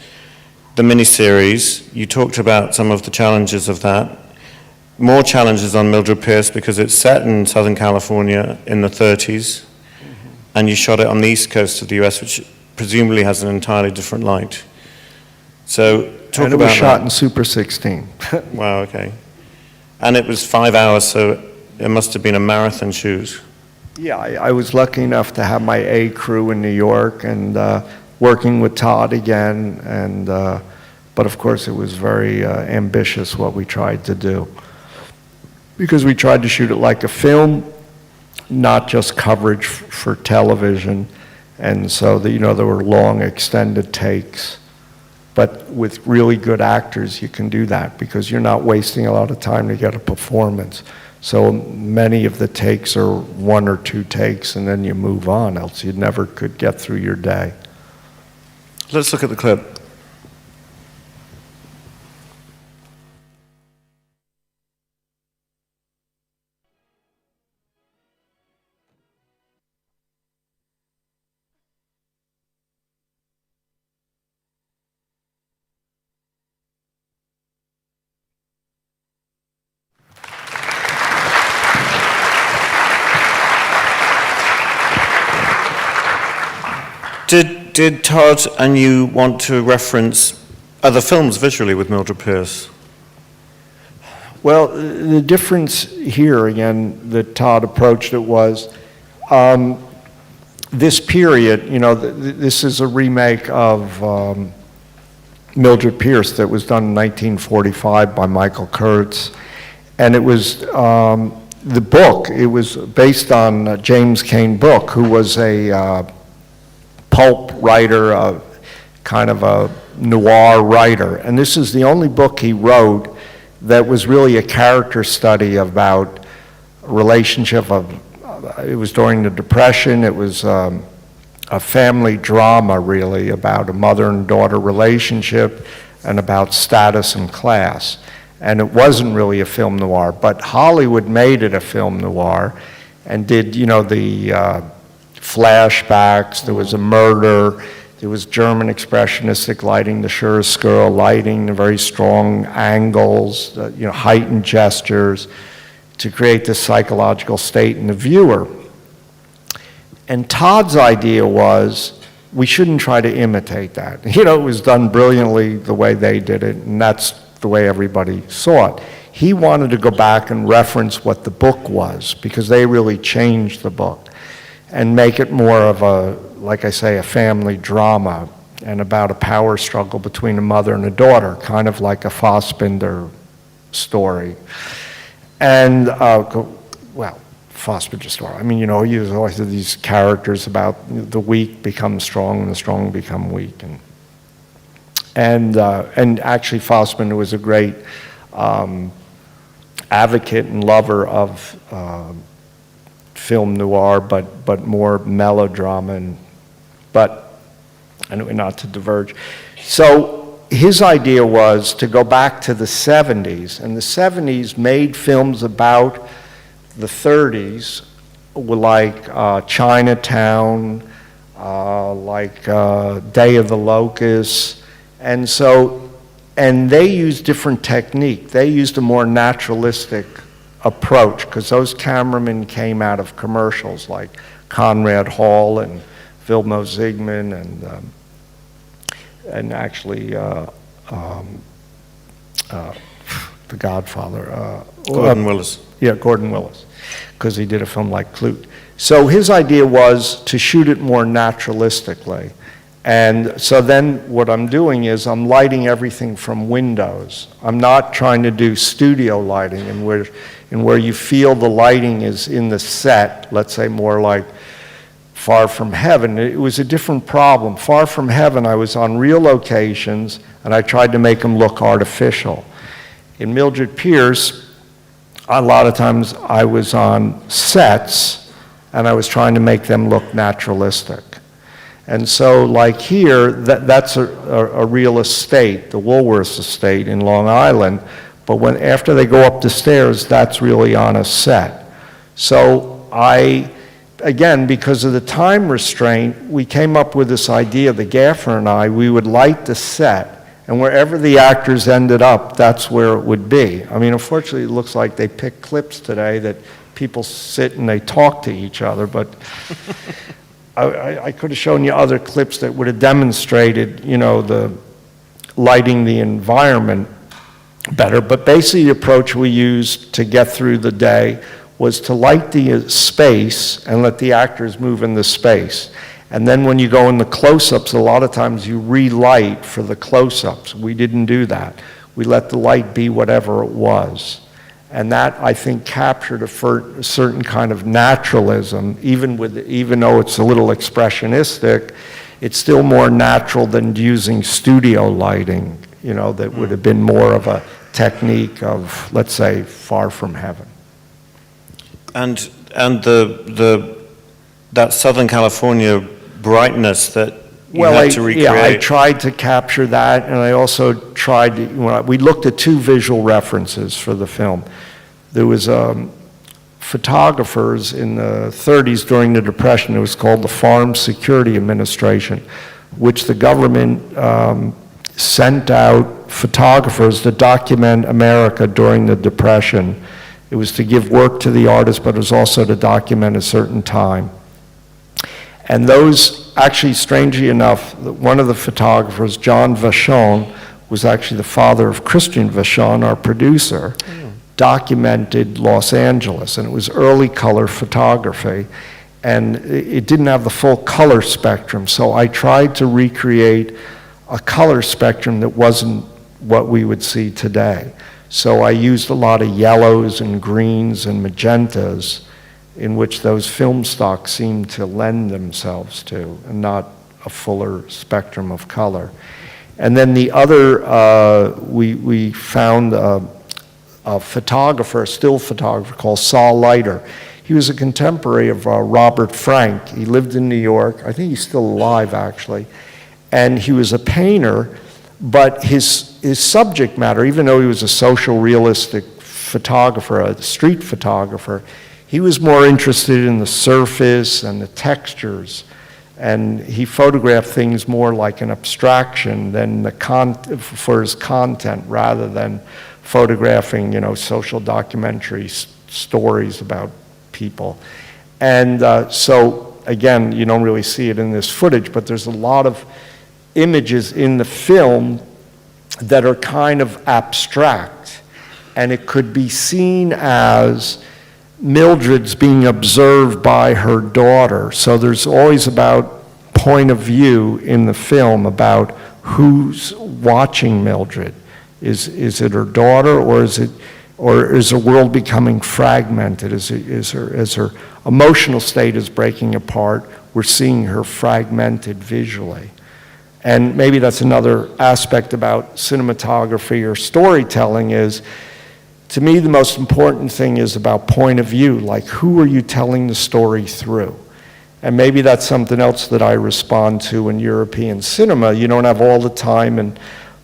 The miniseries, you talked about some of the challenges of that. More challenges on Mildred Pierce because it's set in Southern California in the 30s, and you shot it on the east coast of the US, which presumably has an entirely different light. So talk and it about was shot that. in Super 16. Wow, okay. And it was 5 hours, so it must have been a marathon shoot. Yeah, I was lucky enough to have my A crew in New York and working with Todd again, and but of course it was very ambitious what we tried to do. Because we tried to shoot it like a film, not just coverage for television, and so you know, there were long extended takes. But with really good actors, you can do that because you're not wasting a lot of time to get a performance. So many of the takes are 1 or 2 takes, and then you move on, else you never could get through your day. Let's look at the clip. Did Todd and you want to reference other films visually with Mildred Pierce? Well, the difference here, again, that Todd approached it was this period, you know, this is a remake of Mildred Pierce that was done in 1945 by Michael Kurtz. And it was the book, it was based on James Cain Book, who was a pulp writer, kind of a noir writer. And this is the only book he wrote that was really a character study about relationship of, it was during the Depression, it was a family drama really about a mother and daughter relationship and about status and class. And it wasn't really a film noir, but Hollywood made it a film noir and did, you know, the flashbacks, there was a murder, there was German expressionistic lighting, the chiaroscuro lighting, the very strong angles, you know, heightened gestures to create this psychological state in the viewer. And Todd's idea was we shouldn't try to imitate that. You know, it was done brilliantly the way they did it, and that's the way everybody saw it. He wanted to go back and reference what the book was, because they really changed the book, and make it more of a, like I say, a family drama and about a power struggle between a mother and a daughter, kind of like a Fassbinder story. And, well, Fassbinder story. I mean, you know, you always have these characters about the weak become strong and the strong become weak. And actually Fassbinder was a great advocate and lover of film noir, but more melodrama, but anyway, not to diverge. So his idea was to go back to the 70s, and the 70s made films about the 30s, like Chinatown, like Day of the Locusts, and they used different technique. They used a more naturalistic approach, because those cameramen came out of commercials like Conrad Hall and Vilmo Zsigmond and actually The Godfather. Gordon Willis. Yeah, Gordon Willis, because he did a film like Clute. So his idea was to shoot it more naturalistically. And so then what I'm doing is I'm lighting everything from windows. I'm not trying to do studio lighting and where you feel the lighting is in the set, let's say more like Far From Heaven. It was a different problem. Far From Heaven, I was on real locations and I tried to make them look artificial. In Mildred Pierce, a lot of times I was on sets and I was trying to make them look naturalistic. And so like here, that's a real estate, the Woolworths estate in Long Island, but after they go up the stairs, that's really on a set. So again, because of the time restraint, we came up with this idea, the gaffer and I, we would light the set, and wherever the actors ended up, that's where it would be. I mean, unfortunately, it looks like they pick clips today that people sit and they talk to each other, but I could have shown you other clips that would have demonstrated, the lighting the environment better. But basically the approach we used to get through the day was to light the space and let the actors move in the space. And then when you go in the close-ups, a lot of times you relight for the close-ups. We didn't do that. We let the light be whatever it was. And that, I think, captured a certain kind of naturalism, even though it's a little expressionistic, it's still more natural than using studio lighting, that would have been more of a technique of, let's say, Far From Heaven. And that Southern California brightness that you had to recreate. Yeah, I tried to capture that, and I also tried to, we looked at two visual references for the film. There was photographers in the 30s during the Depression. It was called the Farm Security Administration, which the government sent out photographers to document America during the Depression. It was to give work to the artists, but it was also to document a certain time. And those, actually, strangely enough, one of the photographers, John Vachon, was actually the father of Christian Vachon, our producer, documented Los Angeles, and it was early color photography, and it didn't have the full color spectrum, so I tried to recreate a color spectrum that wasn't what we would see today. So I used a lot of yellows and greens and magentas in which those film stocks seem to lend themselves to, and not a fuller spectrum of color. And then the other, we found a photographer, a still photographer called Saul Leiter. He was a contemporary of Robert Frank. He lived in New York. I think he's still alive, actually. And he was a painter, but his subject matter, even though he was a social realistic photographer, a street photographer, he was more interested in the surface and the textures, and he photographed things more like an abstraction than for his content, rather than photographing, social documentary stories about people. And so, again, you don't really see it in this footage, but there's a lot of images in the film that are kind of abstract, and it could be seen as Mildred's being observed by her daughter. So there's always about point of view in the film about who's watching Mildred. Is it her daughter, or is the world becoming fragmented? As her emotional state is breaking apart, we're seeing her fragmented visually. And maybe that's another aspect about cinematography or storytelling is, to me, the most important thing is about point of view, like who are you telling the story through? And maybe that's something else that I respond to in European cinema. You don't have all the time and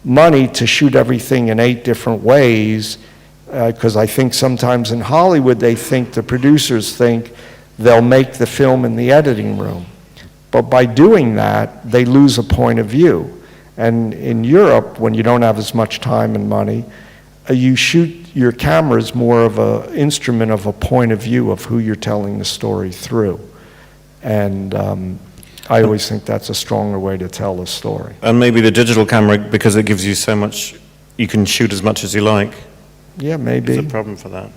money to shoot everything in 8 different ways, because I think sometimes in Hollywood the producers think they'll make the film in the editing room. But by doing that, they lose a point of view. And in Europe, when you don't have as much time and money, you shoot your camera as more of an instrument of a point of view of who you're telling the story through. And I always think that's a stronger way to tell the story. And maybe the digital camera, because it gives you so much, you can shoot as much as you like. Yeah, maybe. There's a problem for that.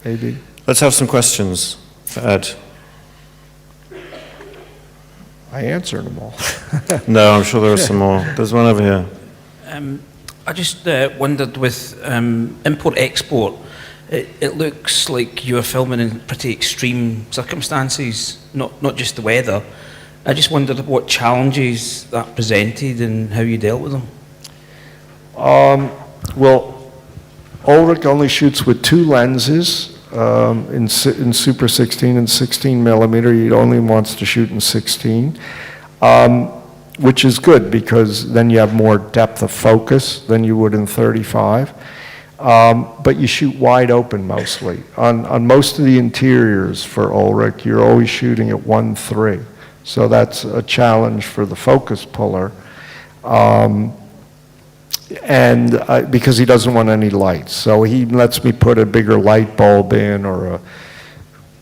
Maybe. Let's have some questions for Ed. I answered them all. No, I'm sure there are some more. There's one over here. I just wondered with import-export, it looks like you were filming in pretty extreme circumstances, not just the weather. I just wondered what challenges that presented and how you dealt with them. Well, Ulrich only shoots with 2 lenses in Super 16 and 16 millimeter. He only wants to shoot in 16. which is good because then you have more depth of focus than you would in 35. But you shoot wide open mostly. On most of the interiors for Ulrich, you're always shooting at 1:3. So that's a challenge for the focus puller. Because he doesn't want any lights. So he lets me put a bigger light bulb in or a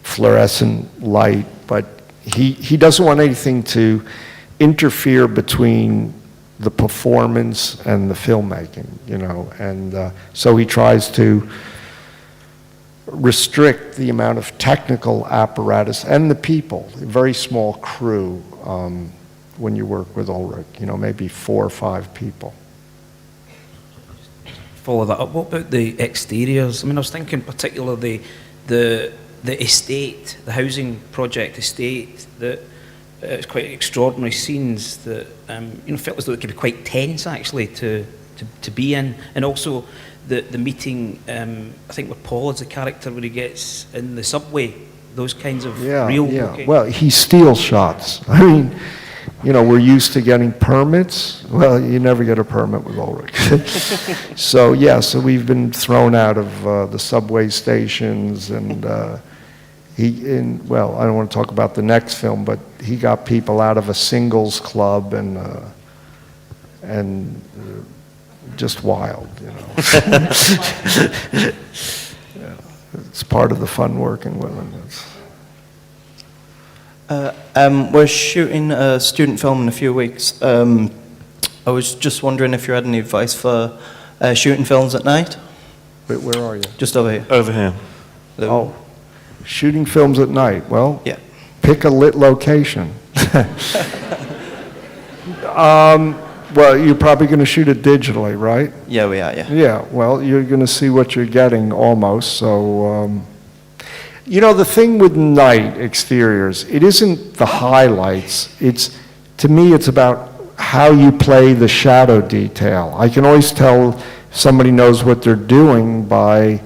fluorescent light, but he doesn't want anything to interfere between the performance and the filmmaking, and so he tries to restrict the amount of technical apparatus and the people, a very small crew when you work with Ulrich, maybe 4 or 5 people. Follow that up. What about the exteriors? I mean, I was thinking particularly the estate, the housing project estate, that it's quite extraordinary scenes that felt as though it could be quite tense actually to be in, and also the meeting I think with Paul as a character when he gets in the subway, those kinds of real looking. Well, he steals shots. I mean, we're used to getting permits. Well, you never get a permit with Ulrich. So we've been thrown out of the subway stations, and I don't want to talk about the next film, but he got people out of a singles club and just wild, It's part of the fun working with him. We're shooting a student film in a few weeks. I was just wondering if you had any advice for shooting films at night? Wait, where are you? Just over here. Over here. Oh, shooting films at night. Well, Yeah. pick a lit location. Well, you're probably going to shoot it digitally, right? Yeah, we are, yeah. Yeah, well, you're going to see what you're getting almost, so... the thing with night exteriors, it isn't the highlights. To me, it's about how you play the shadow detail. I can always tell if somebody knows what they're doing by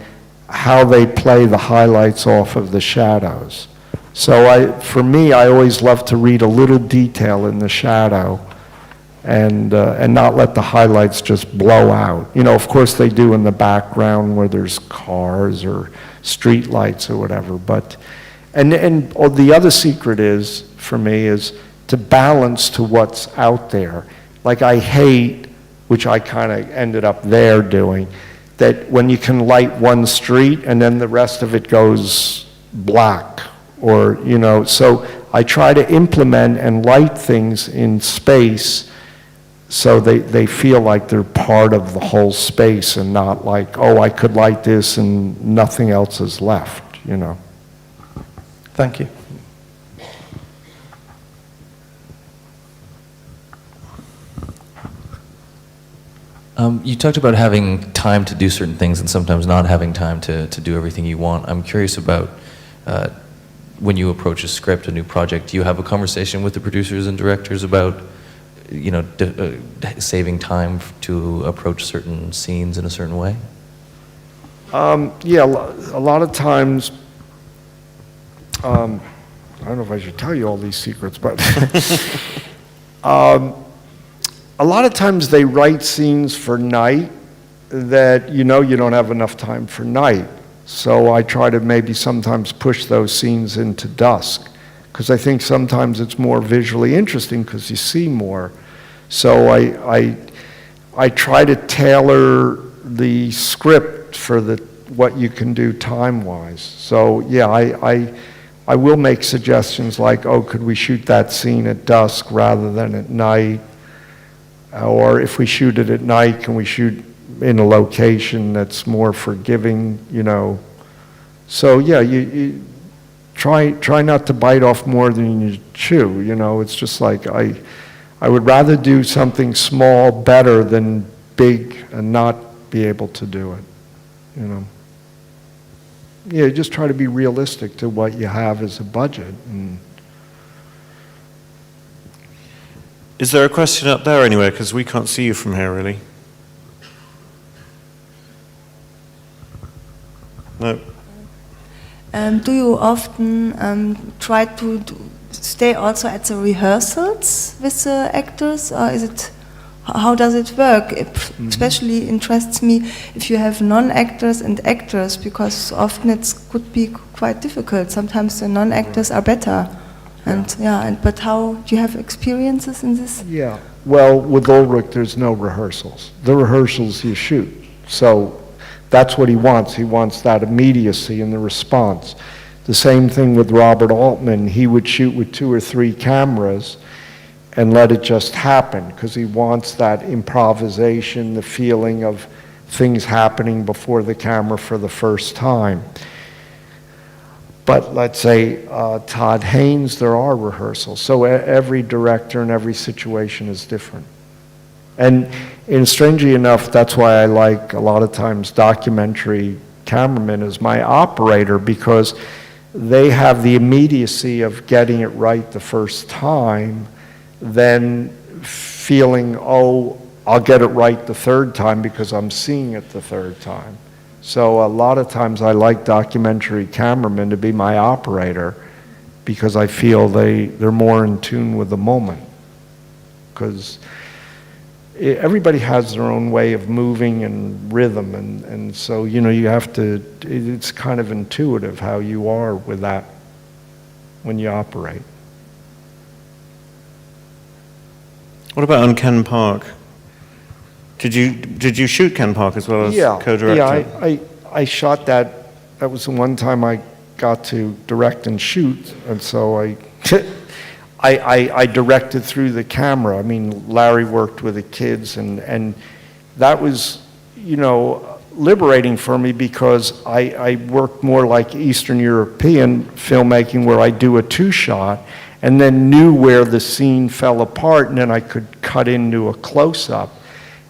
how they play the highlights off of the shadows. So for me, I always love to read a little detail in the shadow and not let the highlights just blow out. Of course they do in the background where there's cars or street lights or whatever, but the other secret is, for me, is to balance to what's out there. Like I hate, which I kind of ended up there doing, that when you can light one street and then the rest of it goes black, or, so I try to implement and light things in space so they feel like they're part of the whole space and not like, oh, I could light this and nothing else is left, Thank you. You talked about having time to do certain things and sometimes not having time to do everything you want. I'm curious about when you approach a script, a new project, do you have a conversation with the producers and directors about saving time to approach certain scenes in a certain way? Yeah, a lot of times, I don't know if I should tell you all these secrets, but a lot of times they write scenes for night that you don't have enough time for night. So I try to maybe sometimes push those scenes into dusk, because I think sometimes it's more visually interesting because you see more. So I try to tailor the script for what you can do time-wise. So yeah, I will make suggestions like, oh, could we shoot that scene at dusk rather than at night? Or if we shoot it at night, can we shoot in a location that's more forgiving, So yeah, you try not to bite off more than you chew, It's just like I would rather do something small better than big and not be able to do it, Yeah, just try to be realistic to what you have as a budget. Is there a question up there anywhere? Because we can't see you from here, really. No. Do you often try to stay also at the rehearsals with the actors, or is it? How does it work? It especially interests me if you have non-actors and actors, because often it could be quite difficult. Sometimes the non-actors are better. But how, do you have experiences in this? Yeah, well, with Ulrich, there's no rehearsals. The rehearsals you shoot. So that's what he wants. He wants that immediacy in the response. The same thing with Robert Altman. He would shoot with 2 or 3 cameras and let it just happen, because he wants that improvisation, the feeling of things happening before the camera for the first time. But let's say Todd Haynes, there are rehearsals. So every director and every situation is different. And strangely enough, that's why I like a lot of times documentary cameramen as my operator, because they have the immediacy of getting it right the first time, then feeling, oh, I'll get it right the third time because I'm seeing it the third time. So a lot of times I like documentary cameramen to be my operator, because I feel they're more in tune with the moment. Because everybody has their own way of moving and rhythm, and so, you know, you have to, it's kind of intuitive how you are with that when you operate. What about on Ken Park? Did you shoot Ken Park as well as co-director? Yeah, I shot that. That was the one time I got to direct and shoot, and so I directed through the camera. I mean, Larry worked with the kids, and that was, you know, liberating for me, because I worked more like Eastern European filmmaking, where I do a 2-shot, and then knew where the scene fell apart, and then I could cut into a close-up.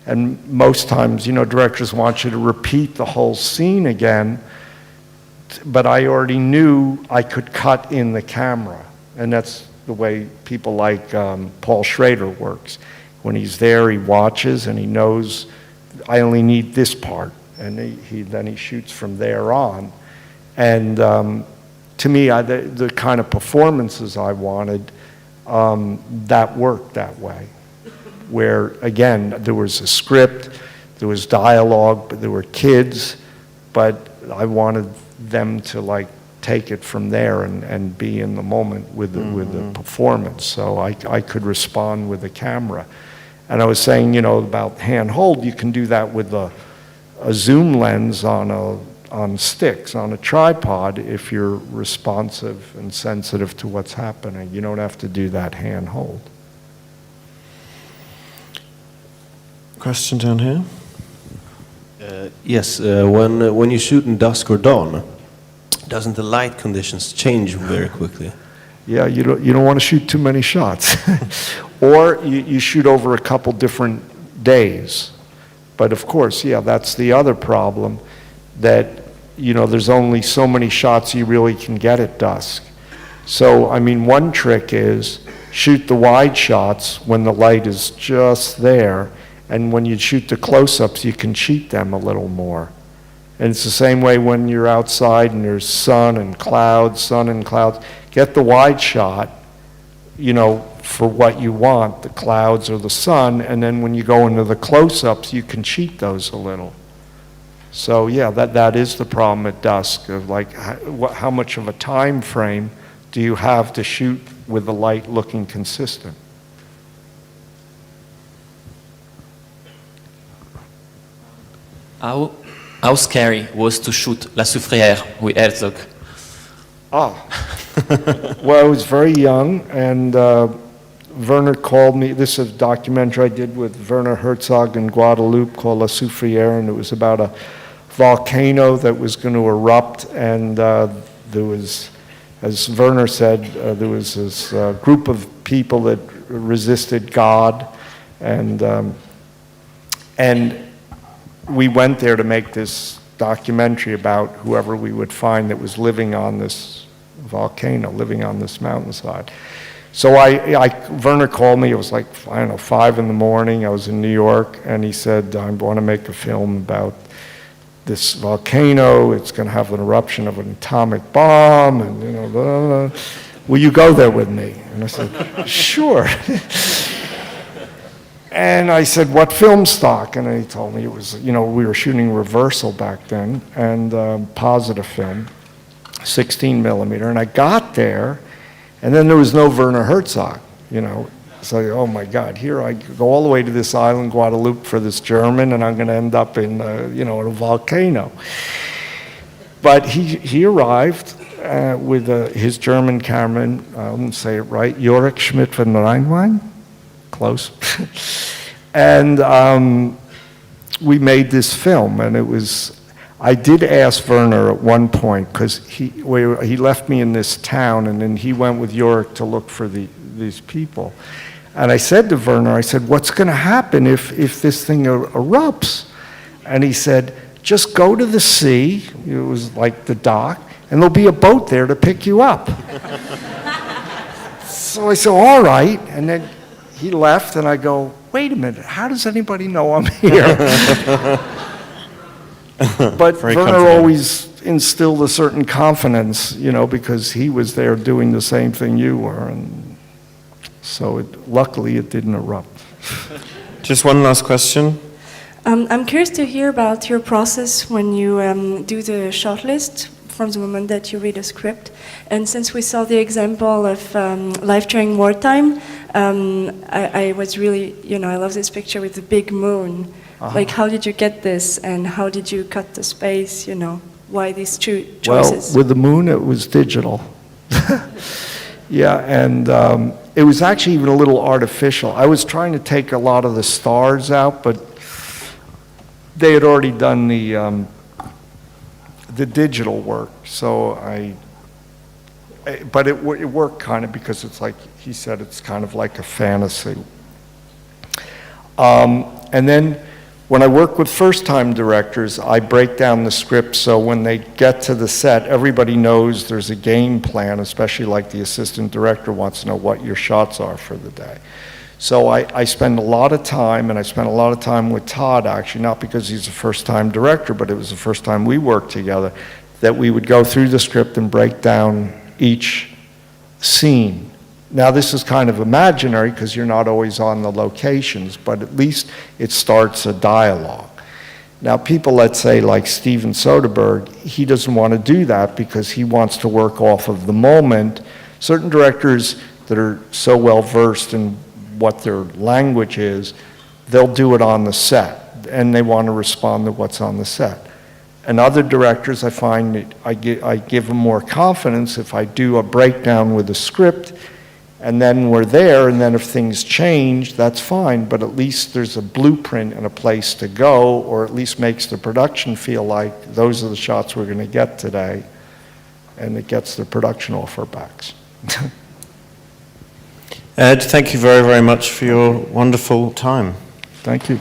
And most times, you know, directors want you to repeat the whole scene again, but I already knew I could cut in the camera. And that's the way people like Paul Schrader works. When he's there, he watches and he knows, I only need this part. And then he shoots from there on. And to me, the kind of performances I wanted, that worked that way. Where, again, there was a script, there was dialogue, but there were kids, but I wanted them to, like, take it from there and be in the moment with the performance, so I could respond with the camera. And I was saying, you know, about handhold, you can do that with a zoom lens on sticks, on a tripod, if you're responsive and sensitive to what's happening. You don't have to do that handhold. Question down here. Yes, when you shoot in dusk or dawn, doesn't the light conditions change very quickly? Yeah, you don't want to shoot too many shots. Or you shoot over a couple different days. But of course, yeah, that's the other problem, that, you know, there's only so many shots you really can get at dusk. So, I mean, one trick is shoot the wide shots when the light is just there, and when you shoot the close-ups, you can cheat them a little more. And it's the same way when you're outside and there's sun and clouds. Get the wide shot, you know, for what you want, the clouds or the sun, and then when you go into the close-ups, you can cheat those a little. So yeah, that is the problem at dusk, of like, how much of a time frame do you have to shoot with the light looking consistent? How scary was to shoot La Soufrière with Herzog? Well, I was very young, and Werner called me. This is a documentary I did with Werner, Herzog, and Guadeloupe called La Soufrière, and it was about a volcano that was going to erupt, and there was, as Werner said, there was this group of people that resisted God, and we went there to make this documentary about whoever we would find that was living on this volcano, living on this mountainside. So Werner called me, it was like, I don't know, 5 in the morning, I was in New York, and he said, I want to make a film about this volcano, it's going to have an eruption of an atomic bomb, and, you know, blah, blah. will you go there with me? And I said, sure. And I said, what film stock? And he told me it was, we were shooting reversal back then, and positive film, 16 millimeter. And I got there, and then there was no Werner Herzog, So, oh my God, here I go all the way to this island, Guadeloupe, for this German, and I'm going to end up in, in a volcano. But he arrived with his German cameraman, I wouldn't say it right, Ulrich Schmidt von Rheinwein, close. And we made this film, and it was, I did ask Werner at one point, because he left me in this town, and then he went with Ulrich to look for these people. And I said to Werner, I said, what's going to happen if this thing erupts? And he said, just go to the sea, it was like the dock, and there'll be a boat there to pick you up. So I said, all right. And then he left, and I go, wait a minute, how does anybody know I'm here? But Werner always instilled a certain confidence, because he was there doing the same thing you were. And so luckily it didn't erupt. Just one last question. I'm curious to hear about your process when you do the shortlist from the moment that you read a script. And since we saw the example of life during wartime, I was really, I love this picture with the big moon. Like, how did you get this, and how did you cut the space, why these two choices? Well, with the moon, it was digital. Yeah, and it was actually even a little artificial. I was trying to take a lot of the stars out, but they had already done the digital work. So but it worked kind of, because it's like he said, it's kind of like a fantasy. And then when I work with first-time directors, I break down the script so when they get to the set, everybody knows there's a game plan, especially like the assistant director wants to know what your shots are for the day. So I spend a lot of time, and I spent a lot of time with Todd, actually, not because he's a first-time director, but it was the first time we worked together, that we would go through the script and break down each scene. Now, this is kind of imaginary because you're not always on the locations, but at least it starts a dialogue. Now, people, let's say, like Steven Soderbergh, he doesn't want to do that because he wants to work off of the moment. Certain directors that are so well-versed in what their language is, they'll do it on the set, and they want to respond to what's on the set. And other directors, I find that I give them more confidence if I do a breakdown with a script, and then we're there, and then if things change, that's fine, but at least there's a blueprint and a place to go, or at least makes the production feel like those are the shots we're going to get today, and it gets the production off our backs. Ed, thank you very, very much for your wonderful time. Thank you.